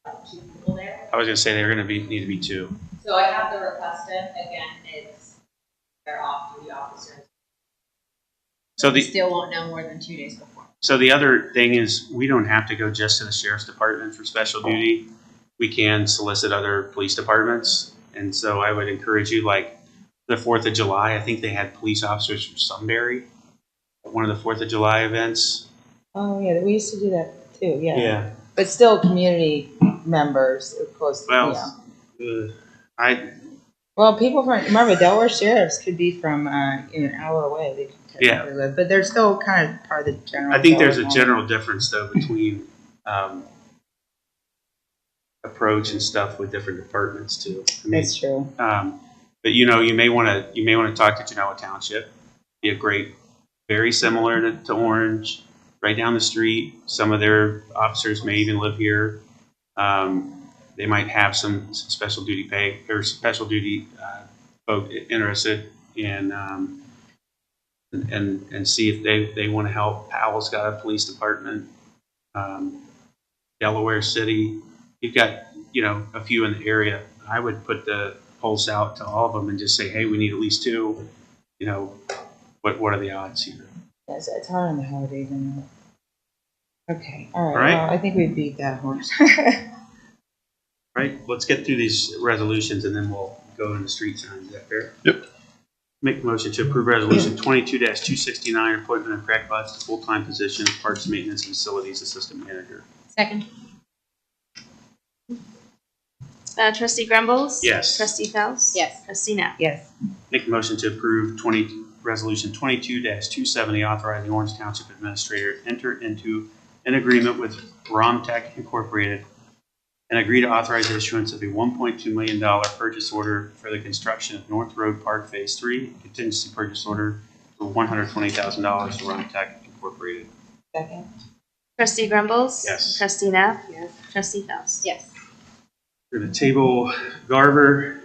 have 2 people there. I was gonna say they're gonna need to be 2. So I have the request in, again, it's their off-duty officers. So We the still won't know more than 2 days before. other thing is, we don't have to go just to the sheriff's department for special duty. We can solicit other police departments, and so I would encourage you, like the 4th of July. I think they had police officers from Sunbury at one of the 4th of July events. Oh yeah, we used to do that too. Yeah. Yeah. But still, community members, of course. Well, Well, people from remember Delaware sheriffs could be from an hour away. They could Yeah. technically live, but they're still kind of part of the general. I think there's a Delaware general difference though between approach and stuff with different departments too. I mean, That's true. but you may want to talk to Genoa Township. Be a great, very similar to Orange, right down the street. Some of their officers may even live here. They might have some special duty pay or special duty folk interested in and see if they want to help. Powell's got a police department. Delaware City, you've got a few in the area, I would put the pulse out to all of them and just say, hey, we need at least 2. What are the odds here? Yes, it's hard on the holidays, I know. Okay, all All right, right. well, I think we beat that horse. Right, let's get through these resolutions and then we'll go into street signs. Is that fair? Yep. Make a motion to approve resolution 22-269, appointment of Craig Butts to full-time position of Parks Maintenance and Facilities Assistant Manager. Second. Trustee Grumbles? Yes. Trustee Faust? Yes. Trustee Knapp? Yes. Make a motion to approve resolution 22-270, authorizing Orange Township Administrator enter into an agreement with Romtech Incorporated and agree to authorize the issuance of a $1.2 million purchase order for the construction of North Road Park Phase 3, contingency purchase order for $120,000 to Romtech Incorporated. Second. Trustee Grumbles? Yes. Trustee Knapp? Yes. Trustee Faust? Yes. We're going to table Garver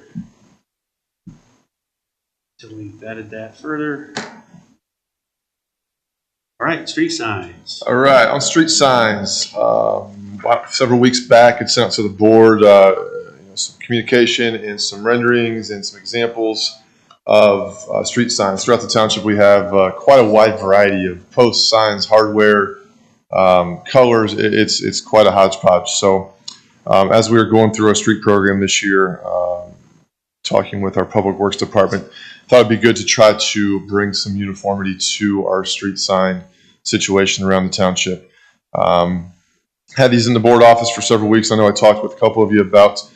until we've vetted that further. All right, street signs. All right, on street signs, several weeks back, it sent out to the board some communication and some renderings and some examples of street signs. Throughout the township, we have quite a wide variety of post signs, hardware, colors. It's quite a hodgepodge. So as we were going through our street program this year, talking with our public works department, thought it'd be good to try to bring some uniformity to our street sign situation around the township. Had these in the board office for several weeks. I know I talked with a couple of you about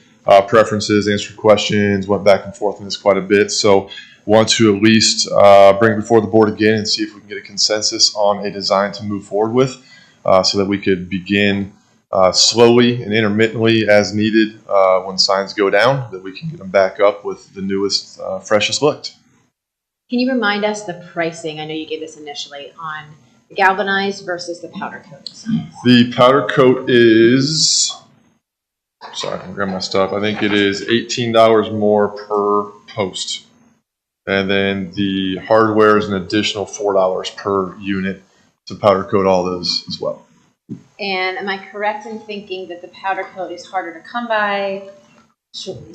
preferences, answered questions, went back and forth on this quite a bit. So want to at least bring it before the board again and see if we can get a consensus on a design to move forward with so that we could begin slowly and intermittently as needed when signs go down, that we can get them back up with the newest, freshest looked. Can you remind us the pricing? I know you gave this initially on the galvanized versus the powder coated signs. The powder coat is, sorry, I'm grab my stuff. I think it is $18 more per post. And then the hardware is an additional $4 per unit to powder coat all those as well. And am I correct in thinking that the powder coat is harder to come by?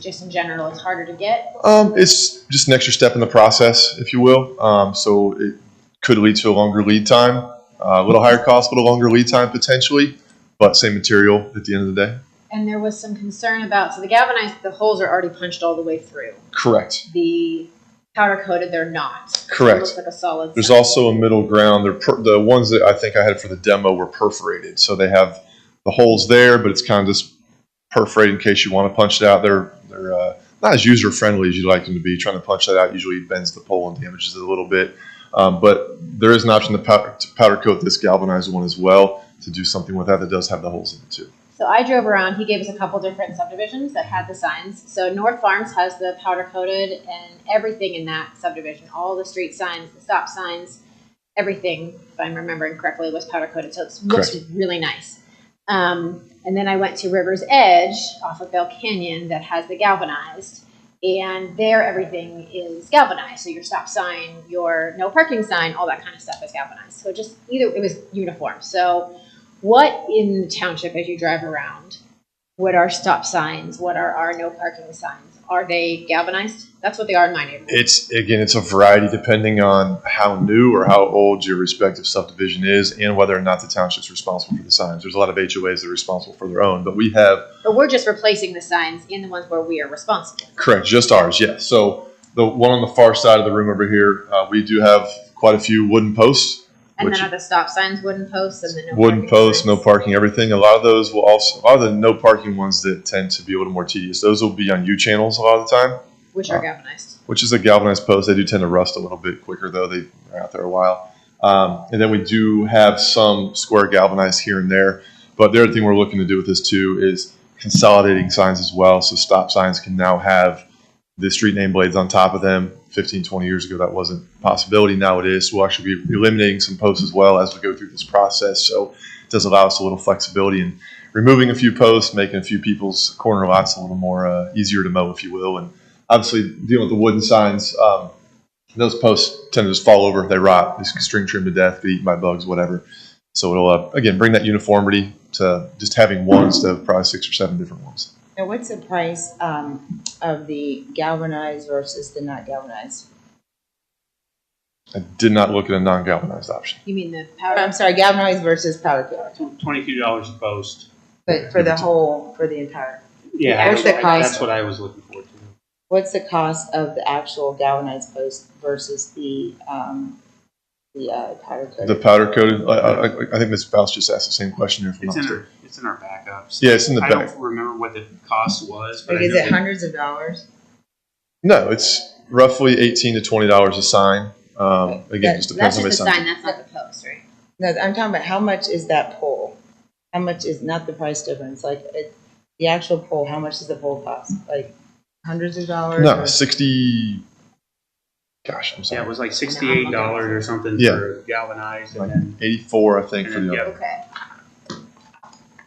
Just in general, it's harder to get? It's just an extra step in the process, if you will. So it could lead to a longer lead time, a little higher cost, but a longer lead time potentially, but same material at the end of the day. And there was some concern about, so the galvanized, the holes are already punched all the way through. Correct. The powder coated, they're not. Correct. It looks like a solid. There's also a middle ground. The ones that I think I had for the demo were perforated. So they have the holes there, but it's kind of just perforated in case you want to punch it out. They're not as user friendly as you'd like them to be. Trying to punch that out usually bends the pole and damages it a little bit. But there is an option to powder coat this galvanized one as well to do something with that does have the holes in it too. So I drove around. He gave us a couple different subdivisions that had the signs. So North Farms has the powder coated, and everything in that subdivision, all the street signs, the stop signs, everything, if I'm remembering correctly, was powder coated. So it looks really nice. And then I went to River's Edge off of Bell Canyon that has the galvanized, and there everything is galvanized. So your stop sign, your no parking sign, all that kind of stuff is galvanized. So it was uniform. So what in the township, as you drive around, what are stop signs? What are our no parking signs? Are they galvanized? That's what they are in my neighborhood. It's a variety depending on how new or how old your respective subdivision is and whether or not the township's responsible for the signs. There's a lot of HOAs that are responsible for their own, but we're just replacing the signs in the ones where we are responsible. Correct, just ours, yes. So the one on the far side of the room over here, we do have quite a few wooden posts. And then are the stop signs wooden posts and the no wooden parking posts, signs? no parking, everything. A lot of those will also, a lot of the no parking ones that tend to be a little more tedious, those will be on U channels a lot of the time. Which are galvanized. Which is a galvanized post. They do tend to rust a little bit quicker though. They're out there a while. And then we do have some square galvanized here and there. But the other thing we're looking to do with this too is consolidating signs as well. So stop signs can now have the street name blades on top of them. 15, 20 years ago, that wasn't a possibility. Now it is. We'll actually be eliminating some posts as well as we go through this process. So it does allow us a little flexibility in removing a few posts, making a few people's corner lots a little more easier to mow, if you will. And obviously, dealing with the wooden signs, those posts tend to just fall over. They rot. They string trimmed to death, get eaten by bugs, whatever. So it'll, again, bring that uniformity to just having one instead of probably 6 or 7 different ones. And what's the price, of the galvanized versus the not galvanized? I did not look at a non-galvanized option. You mean the Or, powder? I'm sorry, galvanized versus powder coated, $22 a post. but for the entire. Yeah, What's the cost? that's what I was looking forward to. What's the cost of the actual galvanized post versus the powder coated? The powder coated, I think Ms. Faust just asked the same question here. It's in our backups. Yeah, it's in the I back. don't remember what the cost was, but Like, I is know it that- hundreds of dollars? No, it's roughly $18 to $20 a sign. Again, just depends That's on the just the sign. sign, that's not the post, right? No, I'm talking about how much is that pole? How much is, not the price difference, like, the actual pole, how much does the pole cost? Like, hundreds of dollars? No, or- 60. Gosh, I'm Yeah, sorry. it was like $68 or something Yeah. for galvanized, and Like then 84, I think, for the Yeah. other. Okay.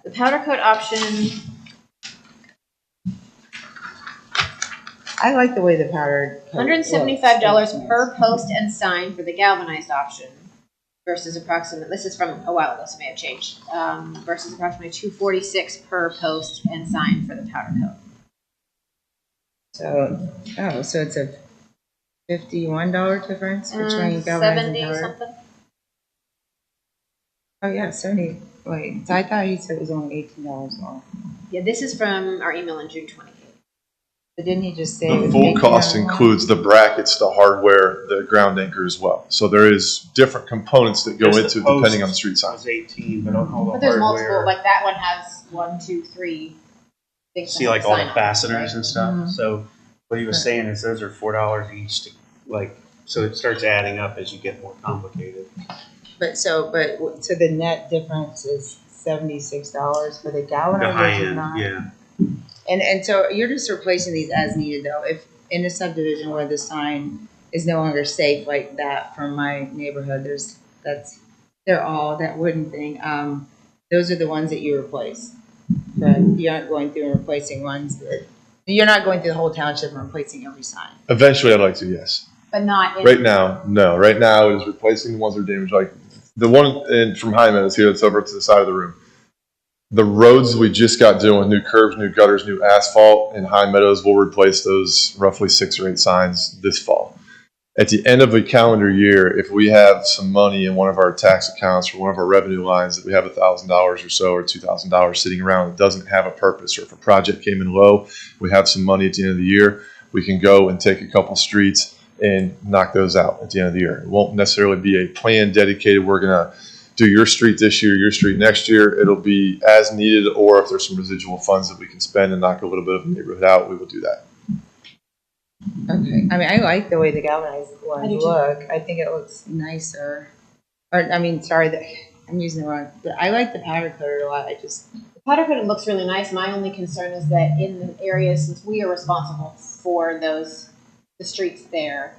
The powder coat option, I like the way the powder. coat $175 looks. per post and sign for the galvanized option versus this is from a while ago, so it may have changed, versus approximately $246 per post and sign for the powder coat. So it's a $51 difference between galvanized and 70 powder? something? Oh, yeah, 70, wait, so I thought he said it was only $18 more. Yeah, this is from our email on June 28th. But didn't he just say? it The was full cost $18 more? includes the brackets, the hardware, the ground anchor as well. So there is different components that go Just the into it depending post on the street it sign. was 18, but all the But there's hardware. multiple, like that one has 1, 2, 3 things. See that like have all sign the on it, fasteners right? and stuff. Mhm. So what he was saying is those are $4 each to, like, so it starts adding up as you get more complicated. So the net difference is $76 for the The galvanized high versus end, not? yeah. And so you're just replacing these as needed though, if in a subdivision where the sign is no longer safe like that from my neighborhood, they're all that wooden thing, those are the ones that you replace. But you aren't going through and replacing ones you're not going through the whole township and replacing every sign. Eventually, I'd like to, yes. But not in. Right now, no. Right now, it is replacing the ones that are damaged. Like the one from High Meadows here that's over to the side of the room. The roads we just got doing, new curbs, new gutters, new asphalt in High Meadows, we'll replace those roughly 6 or 8 signs this fall. At the end of a calendar year, if we have some money in one of our tax accounts or one of our revenue lines that we have $1,000 or so or $2,000 sitting around that doesn't have a purpose, or if a project came in low, we have some money at the end of the year, we can go and take a couple streets and knock those out at the end of the year. It won't necessarily be a plan dedicated. We're going to do your street this year, your street next year. It'll be as needed, or if there's some residual funds that we can spend and knock a little bit of a neighborhood out, we will do that. Okay, I mean, I like the way the galvanized I ones do too. look. I think it looks nicer. Or, I mean, sorry, I'm using the wrong, but I like the powder coated a lot. The powder coated looks really nice. My only concern is that in the areas, since we are responsible for the streets there,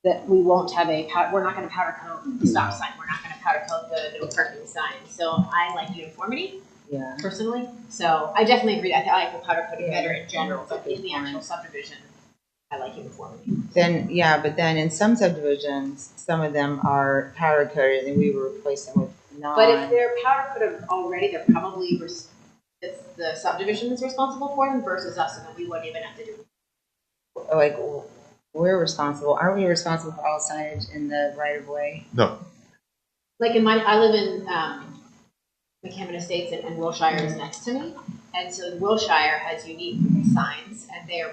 that we won't have we're not gonna powder coat the stop sign. We're not gonna powder coat the no parking sign. So I like uniformity Yeah. personally. So I definitely agree. I like the powder coating Yeah. better in general, but in the actual subdivision, I like uniformity. Then, yeah, but then in some subdivisions, some of them are powder coated and we will replace them with non. But if they're powder coated already, they're probably, it's the subdivision that's responsible for them versus us, and then we wouldn't even have to do it. Like, we're responsible. Aren't we responsible for all signage in the right of way? No. Like I live in McCammon Estates, and Wilshire is next to me, and so Wilshire has unique signs, and they're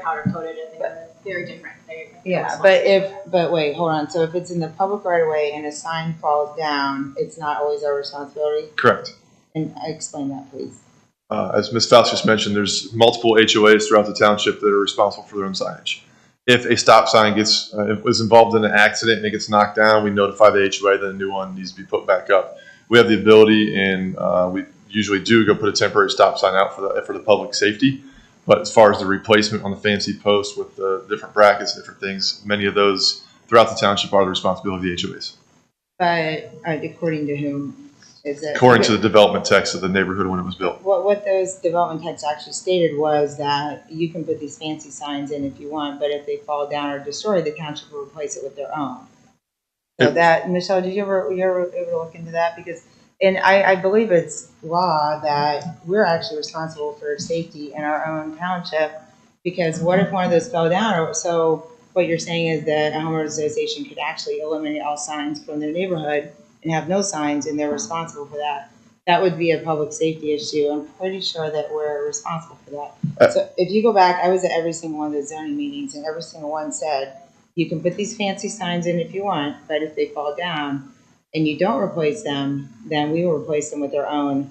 powder coated, and they're very different. They're Yeah, responsible. but wait, hold on. So if it's in the public right of way and a sign falls down, it's not always our responsibility? Correct. And explain that, please. As Ms. Faust just mentioned, there's multiple HOAs throughout the township that are responsible for their own signage. If a stop sign is involved in an accident and it gets knocked down, we notify the HOA that a new one needs to be put back up. We have the ability, and we usually do go put a temporary stop sign out for the public safety. But as far as the replacement on the fancy post with the different brackets and different things, many of those throughout the township are the responsibility of the HOAs. But according to whom is it? According to the development text of the neighborhood when it was built. What those development texts actually stated was that you can put these fancy signs in if you want, but if they fall down or destroyed, the township will replace it with their own. So It- that, Michelle, were you ever able to look into that? Because And I believe it's law that we're actually responsible for safety in our own township, because what if one of those fell down? Or so what you're saying is that a homeowners association could actually eliminate all signs from their neighborhood and have no signs, and they're responsible for that. That would be a public safety issue. I'm pretty sure that we're responsible for that. So if you go back, I was at every single one of the zoning meetings, and every single one said, you can put these fancy signs in if you want, but if they fall down and you don't replace them, then we will replace them with our own,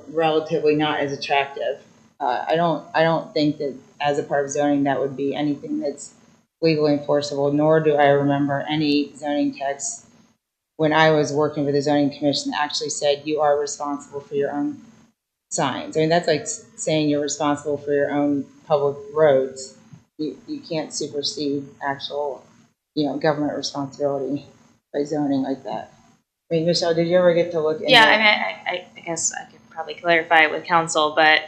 relatively not as attractive. I don't think that as a part of zoning, that would be anything that's legally enforceable, nor do I remember any zoning text when I was working with the zoning commission that actually said you are responsible for your own signs. I mean, that's like saying you're responsible for your own public roads. You can't supersede actual, government responsibility by zoning like that. I mean, Michelle, did you ever get to look into? Yeah, I mean, I guess I could probably clarify it with council, but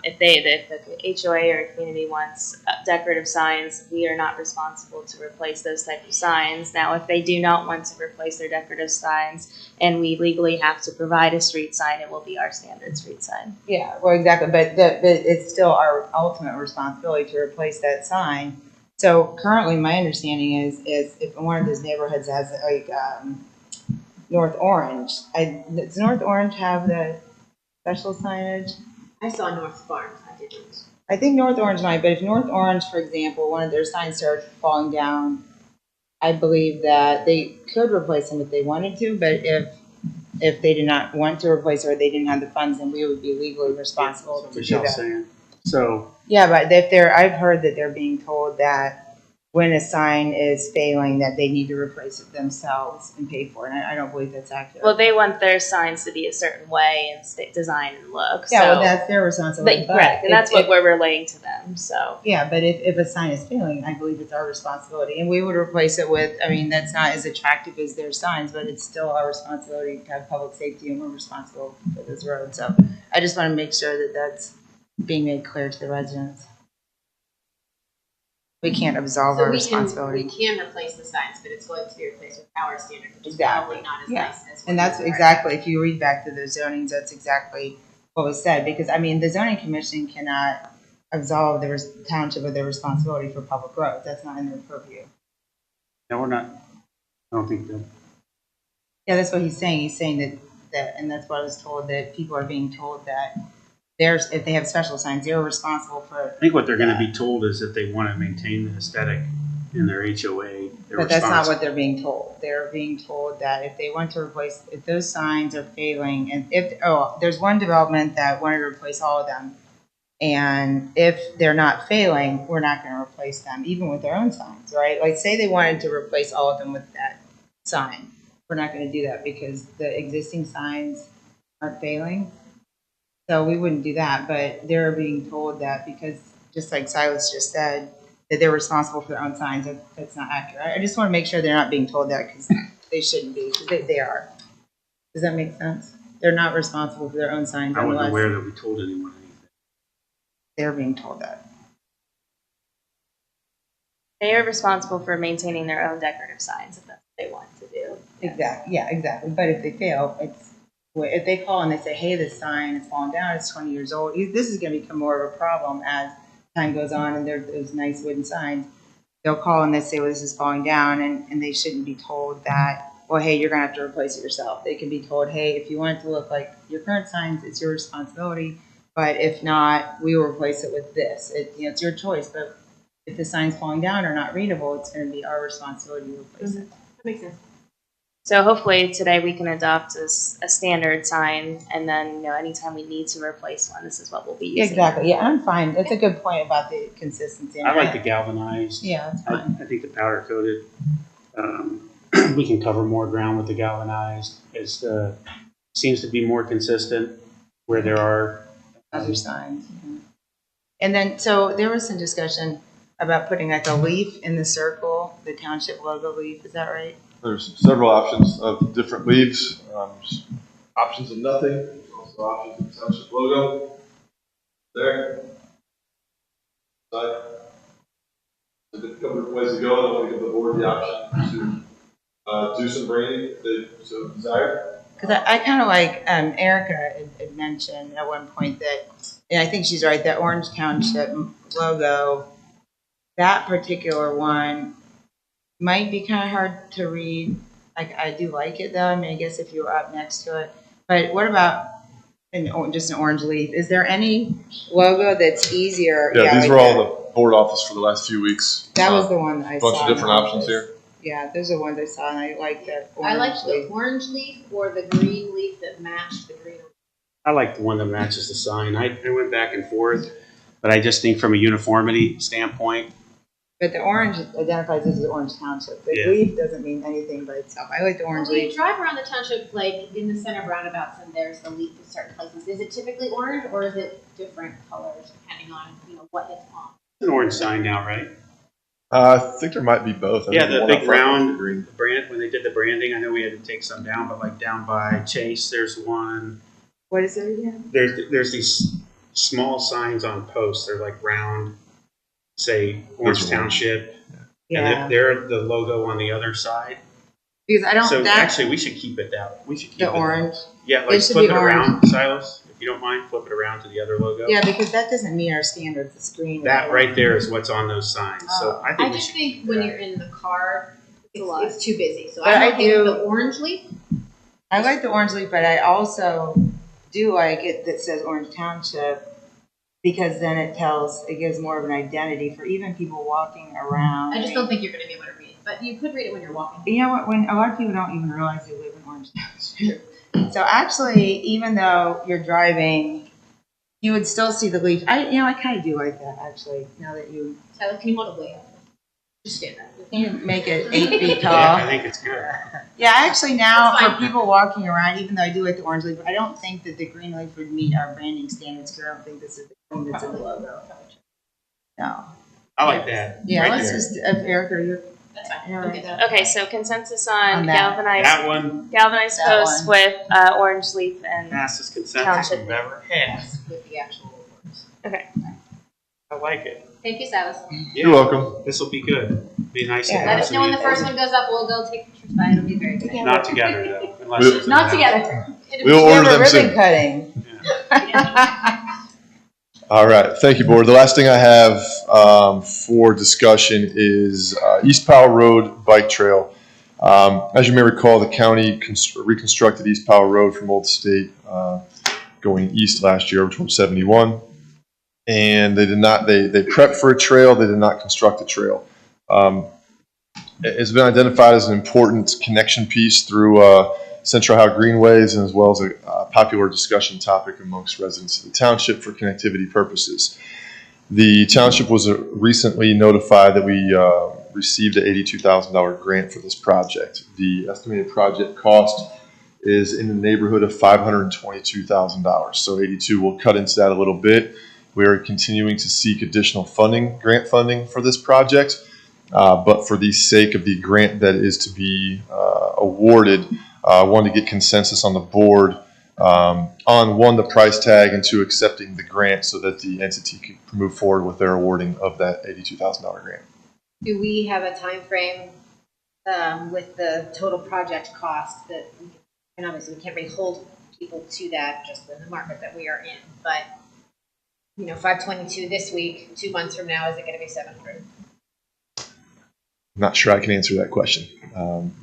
if the HOA or community wants decorative signs, we are not responsible to replace those type of signs. Now, if they do not want to replace their decorative signs, and we legally have to provide a street sign, it will be our standard street sign. Yeah, well, exactly, but it's still our ultimate responsibility to replace that sign. So currently, my understanding is if one of those neighborhoods has like North Orange, does North Orange have the special signage? I saw North Farms, I didn't. I think North Orange might, but if North Orange, for example, one of their signs started falling down, I believe that they could replace them if they wanted to, but if they did not want to replace or they didn't have the funds, then we would be legally responsible to do Michelle's that. saying. So, Yeah, but I've heard that they're being told that when a sign is failing, that they need to replace it themselves and pay for it. And I don't believe that's accurate. Well, they want their signs to be a certain way and design and look. Yeah, so well, that's their responsibility. correct, and that's what we're relaying to them. So yeah, but if a sign is failing, I believe it's our responsibility, and we would replace it with. I mean, that's not as attractive as their signs, but it's still our responsibility to have public safety, and we're responsible for this road. So I just want to make sure that that's being made clear to the residents. We can't absolve our responsibility. We can replace the signs, but it's going to be replaced with our standard, which is Exactly. probably not as Yeah. nice as. And that's exactly, if you read back to those zonings, that's exactly what was said. Because, I mean, the zoning commission cannot absolve the township of their responsibility for public roads. That's not in their purview. no, we're not, I don't think that. Yeah, that's what he's saying. He's saying that, and that's what I was told, that people are being told that if they have special signs, they're responsible for. I think what they're going to be told is if they want to maintain the aesthetic in their HOA, they're But that's not responsible. what they're being told. They're being told that if they want to replace, if those signs are failing, and there's one development that wanted to replace all of them, and if they're not failing, we're not going to replace them, even with their own signs, right? Like, say they wanted to replace all of them with that sign. We're not going to do that because the existing signs aren't failing. So we wouldn't do that, but they're being told that because, just like Silas just said, that they're responsible for their own signs. That's not accurate. I just want to make sure they're not being told that because they shouldn't be, because they are. Does that make sense? They're not responsible for their own signs I wasn't unless aware that we told anyone anything. they're being told that. they are responsible for maintaining their own decorative signs if that's what they want to do. Exactly. Yeah, exactly. But if they fail, if they call and they say, "Hey, this sign is falling down. It's 20 years old." This is going to become more of a problem as time goes on, and there's those nice wooden signs. They'll call and they say, "Well, this is falling down," and they shouldn't be told that. Well, hey, you're going to have to replace it yourself. They can be told, "Hey, if you want it to look like your current signs, it's your responsibility. But if not, we will replace it with this. It's your choice. But if the sign's falling down or not readable, it's going to be our responsibility to replace it." That makes sense. So hopefully today we can adopt a standard sign, and then anytime we need to replace one, this is what we'll be using. Exactly. Yeah, I'm fine. That's a good point about the consistency. I like the galvanized. Yeah, that's I fine. think the powder coated, we can cover more ground with the galvanized. It seems to be more consistent where there are Other signs. Yeah. And then, so there was some discussion about putting like a leaf in the circle, the township logo leaf. Is that right? There's several options of different leaves. There's options of nothing. There's also options of township logo. There. Side. There's a couple different ways to go, and I want to give the board the option to do some branding if they so desire. Because I kind of like, Erica had mentioned at one point that, and I think she's right, that Orange Township logo, that particular one might be kind of hard to read. I do like it though. I mean, I guess if you were up next to it. But what about just an orange leaf? Is there any logo that's easier? Yeah, these like were all that. the board office for the last few weeks. That was the one that I saw. Bunch of different in options office. here. Yeah, those are the ones I saw, and I like that orange I liked the leaf. orange leaf or the green leaf that matched the green. I like the one that matches the sign. I went back and forth, but I just think from a uniformity standpoint, But the orange identifies this as Orange Township. The Yeah. leaf doesn't mean anything by itself. I like the orange When you leaf. drive around the township, like in the center of roundabouts, and there's the leaf in certain places. Is it typically orange, or is it different colors depending on what it's on? it's an orange sign now, right? I think there might be both. I Yeah, think the one big up front was round green. brand, when they did the branding, I know we had to take some down, but like down by Chase, there's one. What is it again? There's these small signs on posts. They're like round, say Orange Those are orange. Township, Yeah. and they're the logo on the other side. Because I don't, So that, actually, we should keep it that. We should keep the it orange. Yeah, It like should flip be it around, orange. Silas, if you don't mind, flip it around to the other logo. Yeah, because that doesn't meet our standards, the screen. That right there is what's on those signs. So I I think we just should think keep when that. you're in the car, it's too busy. So But I'm I okay do- with the orange leaf. I like the orange leaf, but I also do like it that says Orange Township because then it gives more of an identity for even people walking around. I just don't think you're going to be able to read it, but you could read it when you're walking. You know what? When a lot of people don't even realize they live in Orange Township. So actually, even though you're driving, you would still see the leaf. I kind of do like that actually. Now that you Tyler, can you hold it way up? Just stand up. you make it 8 feet tall. Yeah, I think it's good. Yeah, actually now That's for fine. people walking around, even though I do like the orange leaf, I don't think that the green leaf would meet our branding standards because I don't think this is the thing that's in the logo. No. I like that. Yeah, right let's there. just, Erica, you're, That's fine. You're I'll right. get that. Okay, so consensus on On that. That one galvanized That posts one. with orange leaf and passes consensus Township. we've ever had. Yes, with the actual words. I like it. Thank you, Silas. Yeah, You're welcome. this will be good. Be nice to Yeah. have Let us some know when the uniform. first one goes up. We'll go take pictures by it. It'll be very good. Not together though, unless We'll- there's an Not announcement. together. We'll we order have a them ribbon soon. cutting. All right, thank you, board. The last thing I have for discussion is East Powell Road Bike Trail. As you may recall, the county reconstructed East Powell Road from Old State going east last year over 271. And they did not, they prepped for a trail, they did not construct a trail. It's been identified as an important connection piece through Central Ohio Greenways and as well as a popular discussion topic amongst residents of the township for connectivity purposes. The township was recently notified that we received an $82,000 grant for this project. The estimated project cost is in the neighborhood of $522,000. So 82 will cut into that a little bit. We are continuing to seek additional funding, grant funding for this project. But for the sake of the grant that is to be awarded, I wanted to get consensus on the board on one, the price tag, and two, accepting the grant so that the entity can move forward with their awarding of that $82,000 grant. Do we have a time frame with the total project cost that, and obviously we can't really hold people to that just in the market that we are in, but 522 this week, 2 months from now, is it going to be 700? I'm not sure I can answer that question.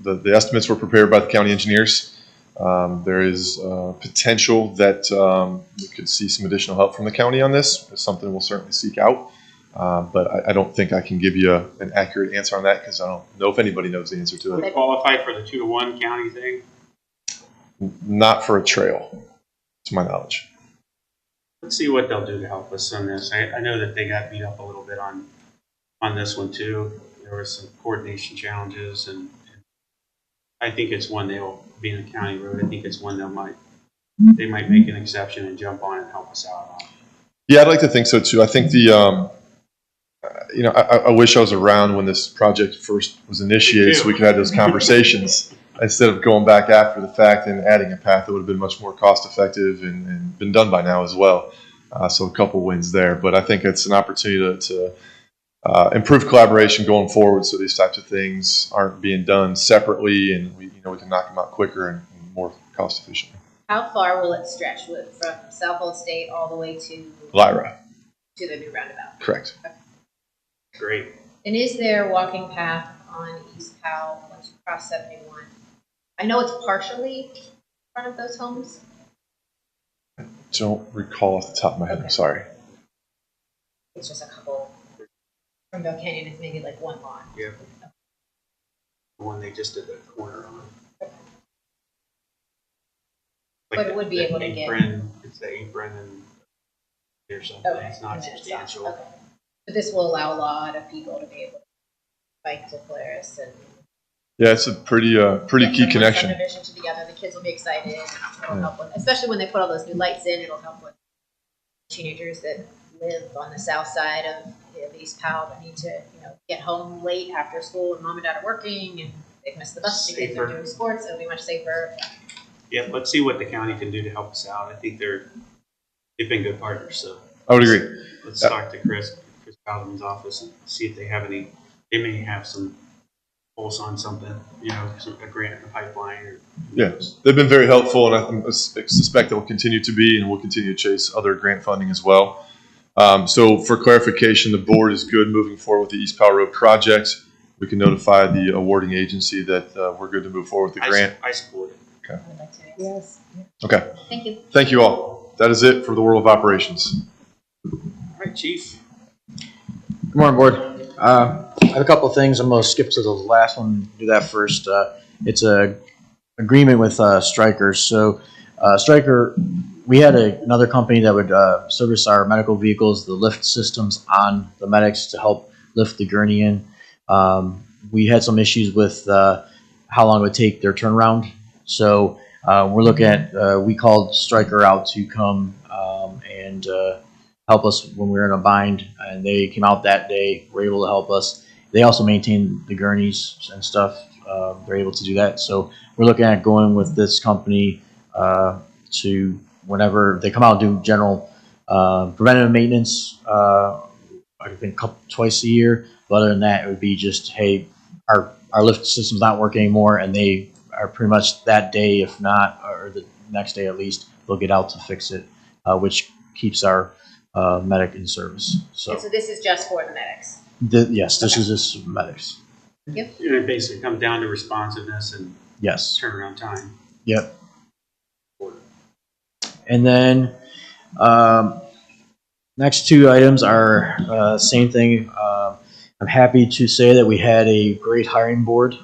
The estimates were prepared by the county engineers. There is potential that we could see some additional help from the county on this. It's something we'll certainly seek out. But I don't think I can give you an accurate answer on that because I don't know if anybody knows the answer to Do it. they qualify for the 2-to-1 county thing? Not for a trail, to my knowledge. Let's see what they'll do to help us on this. I know that they got beat up a little bit on this one too. There were some coordination challenges, and I think it's one they'll, being a county road, I think it's one they might make an exception and jump on and help us out on. Yeah, I'd like to think so too. I think I wish I was around when this project first was initiated so we could have those conversations instead of going back after the fact and adding a path that would have been much more cost effective and been done by now as well. So a couple wins there, but I think it's an opportunity to improve collaboration going forward so these types of things aren't being done separately and we can knock them out quicker and more cost efficiently. How far will it stretch from South State all the way to Lyra, the new roundabout? correct. Great. And is there a walking path on East Powell once you cross 71? I know it's partially in front of those homes. Don't recall off the top of my head, Okay. I'm sorry. It's just a couple. From Bell Canyon, it's maybe like one lawn. Yeah. The one they just did the corner on. But it would be the able to get- apron, it's the apron and or something. Okay. It's not and then it's substantial. off. Okay. But this will allow a lot of people to be able to bike to Polaris and Yeah, it's a pretty get key from one connection. subdivision to the other. The kids will be excited. It'll help with, especially when they put all those new lights in. It'll help with teenagers that live on the south side of East Powell that need to, get home late after school and mom and dad are working and they've missed the bus because they're Safer. doing sports. It'll be much safer. Yeah, let's see what the county can do to help us out. I think they've been good partners, so I would agree. let's talk to Chris Paladin's office and see if they have any, they may have some pulse on something, a grant in the pipeline or. Yeah, they've been very helpful, and I suspect they'll continue to be, and we'll continue to chase other grant funding as well. So for clarification, the board is good moving forward with the East Powell Road project. We can notify the awarding agency that we're good to move forward with the grant. I support it. I would like to. Yes. Okay, Thank you. thank you all. That is it for the world of operations. All right, Chief. Good morning, board. I have a couple of things. I'm going to skip to the last one, do that first. It's a agreement with Stryker. So Stryker, we had another company that would service our medical vehicles, the lift systems on the medics to help lift the gurney in. We had some issues with how long it would take their turnaround. So we're looking at, we called Stryker out to come and help us when we were in a bind, and they came out that day, were able to help us. They also maintain the gurneys and stuff. They're able to do that. So we're looking at going with this company to whenever they come out and do general preventative maintenance, I think twice a year. But other than that, it would be just, hey, our lift system's not working anymore, and they are pretty much that day, if not, or the next day at least, they'll get out to fix it, which keeps our medic in service. So, And so this is just for the medics. yes, this is just medics. It basically comes down to responsiveness and Yes. turnaround time. Yep. And then next two items are same thing. I'm happy to say that we had a great hiring board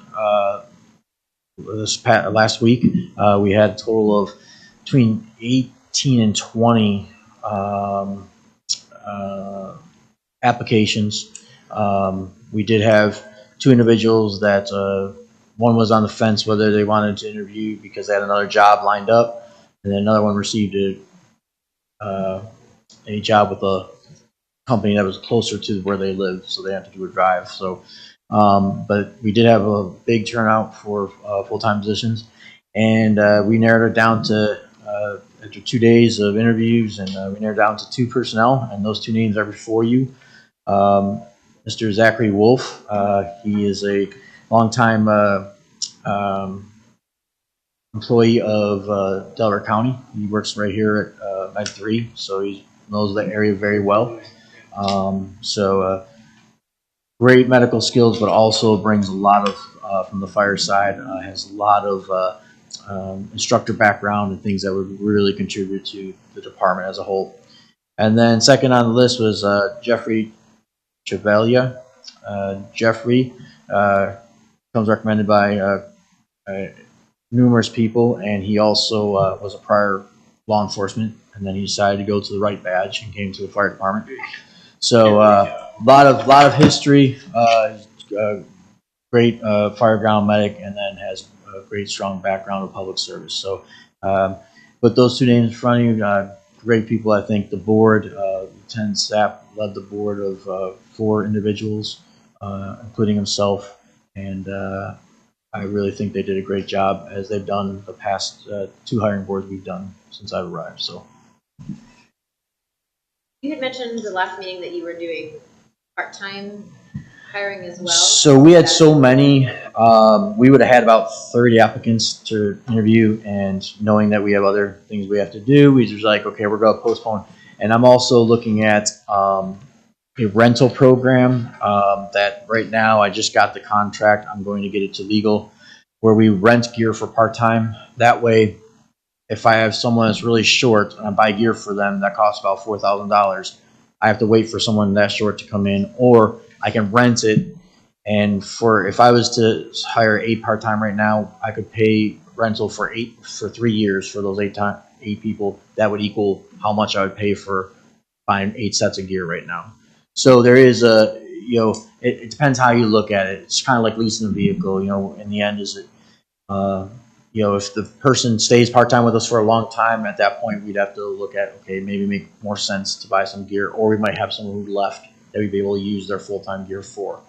last week. We had a total of between 18 and 20 applications. We did have two individuals that one was on the fence whether they wanted to interview because they had another job lined up, and then another one received a job with a company that was closer to where they live, so they had to do a drive. So, but we did have a big turnout for full-time positions, and we narrowed it down to after 2 days of interviews, and we narrowed it down to two personnel, and those two names are before you. Mr. Zachary Wolf, he is a longtime employee of Delaware County. He works right here at Med 3, so he knows the area very well. Great medical skills, but also brings a lot of from the fire side. Has a lot of instructor background and things that would really contribute to the department as a whole. And then second on the list was Jeffrey Chevalier. Jeffrey comes recommended by numerous people, and he also was a prior law enforcement, and then he decided to go to the right badge and came to the fire department. So a lot of history, great fireground medic, and then has a great strong background of public service. So put those two names in front of you. Great people. I think the board, Lieutenant Sapp led the board of 4 individuals, including himself, and I really think they did a great job, as they've done the past 2 hiring boards we've done since I've arrived. So. You had mentioned the last meeting that you were doing part-time hiring as well? So we had so many, we would have had about 30 applicants to interview, and knowing that we have other things we have to do, we just like, okay, we're gonna postpone. And I'm also looking at, a rental program, that right now I just got the contract. I'm going to get it to legal, where we rent gear for part-time. That way, if I have someone that's really short and I buy gear for them that costs about $4,000, I have to wait for someone that short to come in, or I can rent it. And if I was to hire 8 part-time right now, I could pay rental for 3 years for those 8 people. That would equal how much I would pay for buying 8 sets of gear right now. So there is it depends how you look at it. It's kind of like leasing a vehicle, in the end, is it, if the person stays part-time with us for a long time, at that point, we'd have to look at, okay, maybe make more sense to buy some gear, or we might have someone who left that we'd be able to use their full-time gear for.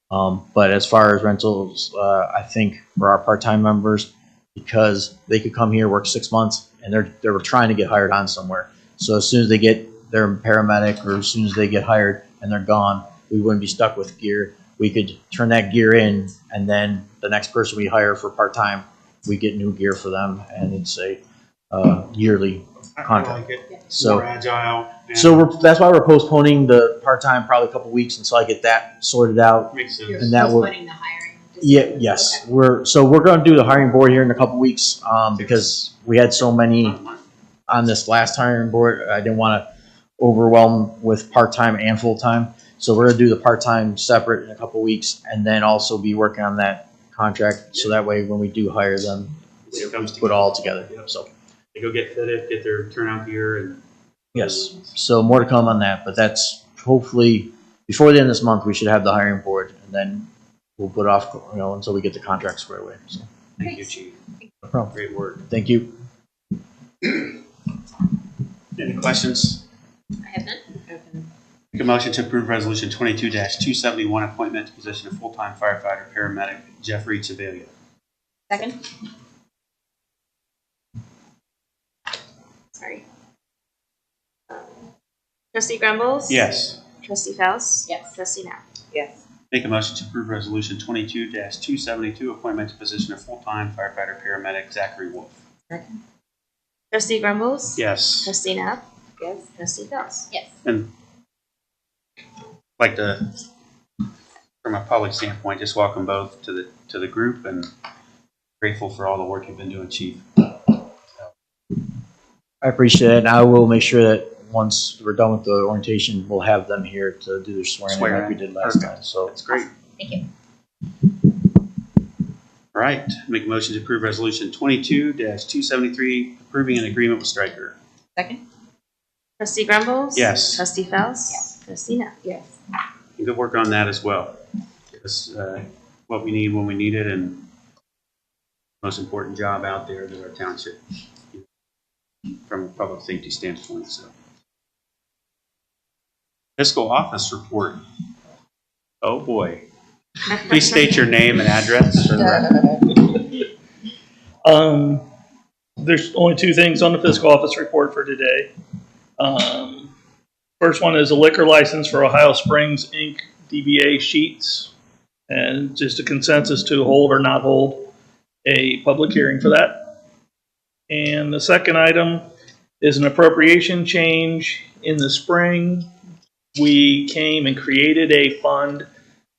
But as far as rentals, I think for our part-time members, because they could come here, work 6 months, and they're trying to get hired on somewhere. So as soon as they get their paramedic, or as soon as they get hired and they're gone, we wouldn't be stuck with gear. We could turn that gear in, and then the next person we hire for part-time, we get new gear for them, and it's a yearly contract. I like it. So, More agile. And so that's why we're postponing the part-time probably a couple weeks until I get that sorted out. makes sense. You're And that will- postponing the hiring? Yes, Okay. we're going to do the hiring board here in a couple weeks, because we had so many on this last hiring board. I didn't want to overwhelm with part-time and full-time. So we're going to do the part-time separate in a couple weeks, and then also be working on that contract. So that way, when we do hire them, It comes put it all together. Yep. So, They go get fitted, get their turnout gear, and yes. So more to come on that, but that's hopefully before the end of this month, we should have the hiring board, and then we'll put off, until we get the contract squared away. So, thank you, Chief. no problem. Great work. Thank you. Any questions? I have none. Make a motion to approve resolution 22-271, appointment to position of full-time firefighter paramedic Jeffrey Chavelia. Second? Sorry. Trustee Grumbles? Yes. Trustee Faust? Yes. Trustee Knapp? Yes. Make a motion to approve resolution 22-272, appointment to position of full-time firefighter paramedic Zachary Wolf. Trustee Grumbles? Yes. Trustee Knapp? Yes. Trustee Faust? Yes. And like to, from a public standpoint, just welcome both to the group, and grateful for all the work you've been doing, Chief. I appreciate it. And I will make sure that once we're done with the orientation, we'll have them here to do their swearing in like we did last time. So That's great. Thank you. All right, make a motion to approve resolution 22-273, approving an agreement with Stryker. Second? Trustee Grumbles? Yes. Trustee Faust? Yes. Trustee Knapp? Yes. And good work on that as well. Give us what we need when we need it, and most important job out there to our township from a public safety standpoint. So, fiscal office report. Oh boy. Please state your name and address for the record. There's only 2 things on the fiscal office report for today. First one is a liquor license for Ohio Springs Inc. DBA Sheets, and just a consensus to hold or not hold a public hearing for that. And the second item is an appropriation change. In the spring, we came and created a fund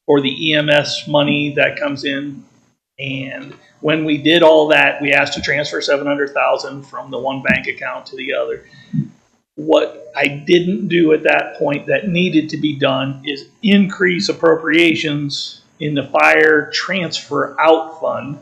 for the EMS money that comes in. And when we did all that, we asked to transfer $700,000 from the one bank account to the other. What I didn't do at that point that needed to be done is increase appropriations in the fire transfer out fund.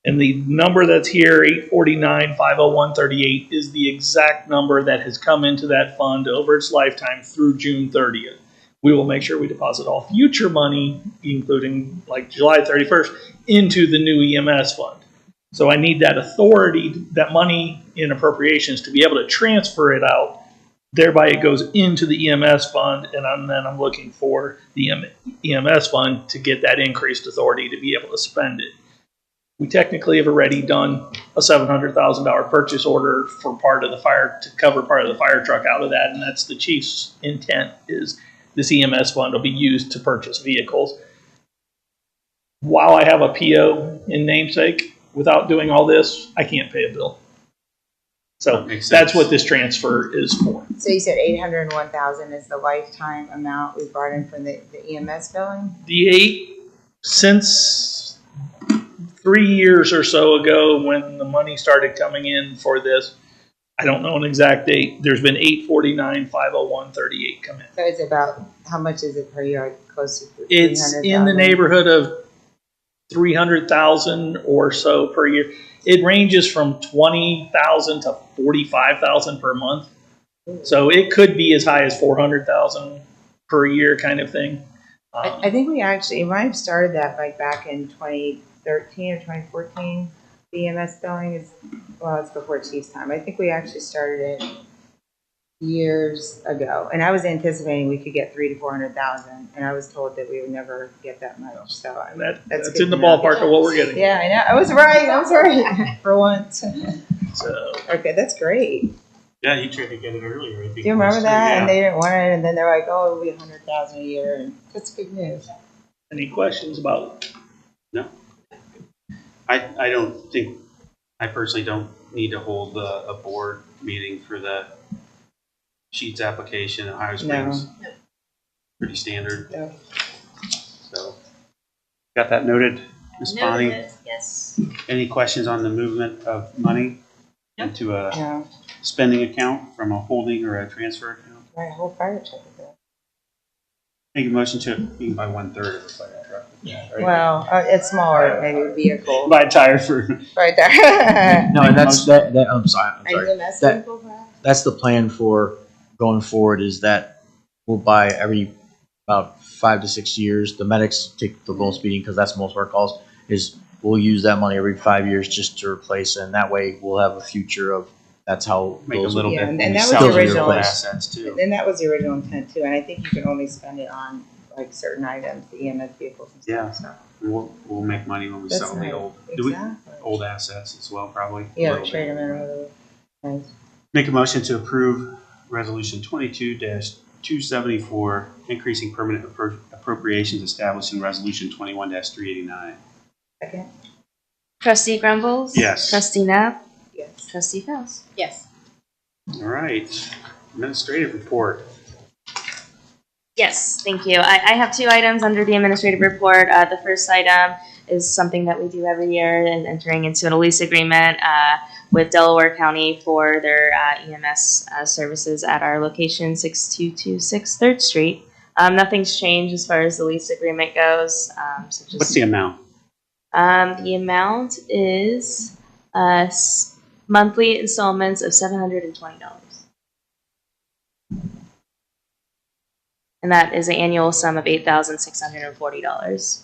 And the number that's here, 849,501.38, is the exact number that has come into that fund over its lifetime through June 30th. We will make sure we deposit all future money, including like July 31st, into the new EMS fund. So I need that authority, that money in appropriations, to be able to transfer it out. Thereby it goes into the EMS fund, and then I'm looking for the EMS fund to get that increased authority to be able to spend it. We technically have already done a $700,000 purchase order for part of the fire, to cover part of the fire truck out of that, and that's the chief's intent, is this EMS fund will be used to purchase vehicles. While I have a PO in namesake, without doing all this, I can't pay a bill. So That makes that's sense. what this transfer is for. So you said 801,000 is the lifetime amount we brought in from the EMS billing? Since 3 years or so ago, when the money started coming in for this, I don't know an exact date, there's been 849, 501, 38 come in. So it's about, how much is it per year? Close to 300,000? It's in the neighborhood of 300,000 or so per year. It ranges from 20,000 to 45,000 per month. So it could be as high as 400,000 per year kind of thing. I think we actually, it might have started that like back in 2013 or 2014. The EMS billing is, well, it's before Chief's time. I think we actually started it years ago. And I was anticipating we could get 300,000 to 400,000, and I was told that we would never get that much. So That's good in the to know. ballpark of what we're getting. Yeah, I know. I was right for once. So Okay, that's great. Yeah, you tried to get it earlier. I think. Do you remember that? Yeah. And they didn't want it, and then they're like, "Oh, it'll be 100,000 a year," and that's good news. any questions about it? I don't think, I personally don't need to hold a board meeting for the Sheets application at Ohio Springs. No. Pretty standard. No. So, got that noted, Ms. Bonnie? Noted, yes. Any questions on the movement of money into a No, spending account from a holding or a transfer account? my whole fire truck is there. Make a motion to being by 1/3 of a fire truck. Right? Well, it's smaller, maybe a vehicle. Buy a tire for. Right there. No, and that's, that, I'm sorry, An EMS That- vehicle, perhaps? that's the plan for going forward, is that we'll buy every about 5 to 6 years. The medics take the most beating because that's most of our calls, is we'll use that money every 5 years just to replace it. And that way we'll have a future of, that's how Make a those little Yeah, bit. and when we that was sell the the original- assets too. And that was the original intent too, and I think you can only spend it on like certain items, the EMS vehicles and Yeah. stuff. We'll make money when we That's sell the nice. old, Exactly. old assets as well, probably. Yeah, Little trade bit. them in a little. Nice. Make a motion to approve resolution 22-274, increasing permanent appropriations, establishing resolution 21-389. Second? Trustee Grumbles? Yes. Trustee Knapp? Yes. Trustee Faust? Yes. All right, administrative report. Yes, thank you. I have 2 items under the administrative report. The first item is something that we do every year, and entering into a lease agreement with Delaware County for their EMS services at our location 6226 3rd Street. Nothing's changed as far as the lease agreement goes. So just, What's the amount? the amount is monthly installments of $720. And that is an annual sum of $8,640.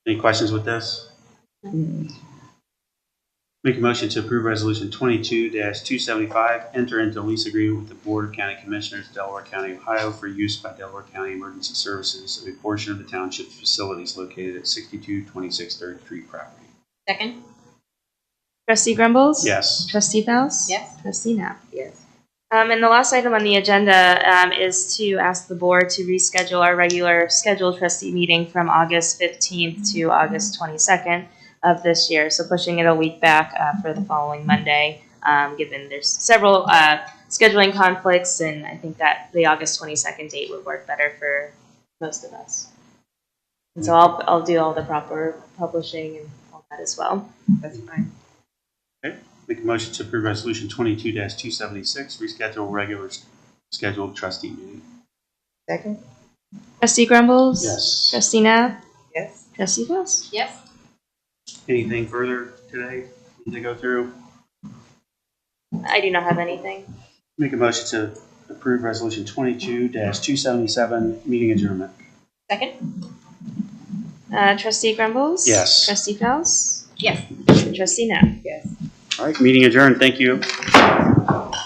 Any questions with this? Make a motion to approve resolution 22-275, enter into lease agreement with the Board of County Commissioners, Delaware County, Ohio, for use by Delaware County Emergency Services of a portion of the township's facilities located at 6226 3rd Street property. Second? Trustee Grumbles? Yes. Trustee Faust? Yes. Trustee Knapp? Yes. And the last item on the agenda is to ask the board to reschedule our regular scheduled trustee meeting from August 15th to August 22nd of this year. So pushing it a week back for the following Monday, given there's several scheduling conflicts, and I think that the August 22nd date would work better for most of us. And so I'll do all the proper publishing and all that as well. That's fine. Make a motion to approve resolution 22-276, reschedule regular scheduled trustee meeting. Second? Trustee Grumbles? Yes. Trustee Knapp? Yes. Trustee Faust? Yes. Anything further today need to go through? I do not have anything. Make a motion to approve resolution 22-277, meeting adjournment. Second? Trustee Grumbles? Yes. Trustee Faust? Yes. Trustee Knapp? Yes. All right, meeting adjourned. Thank you.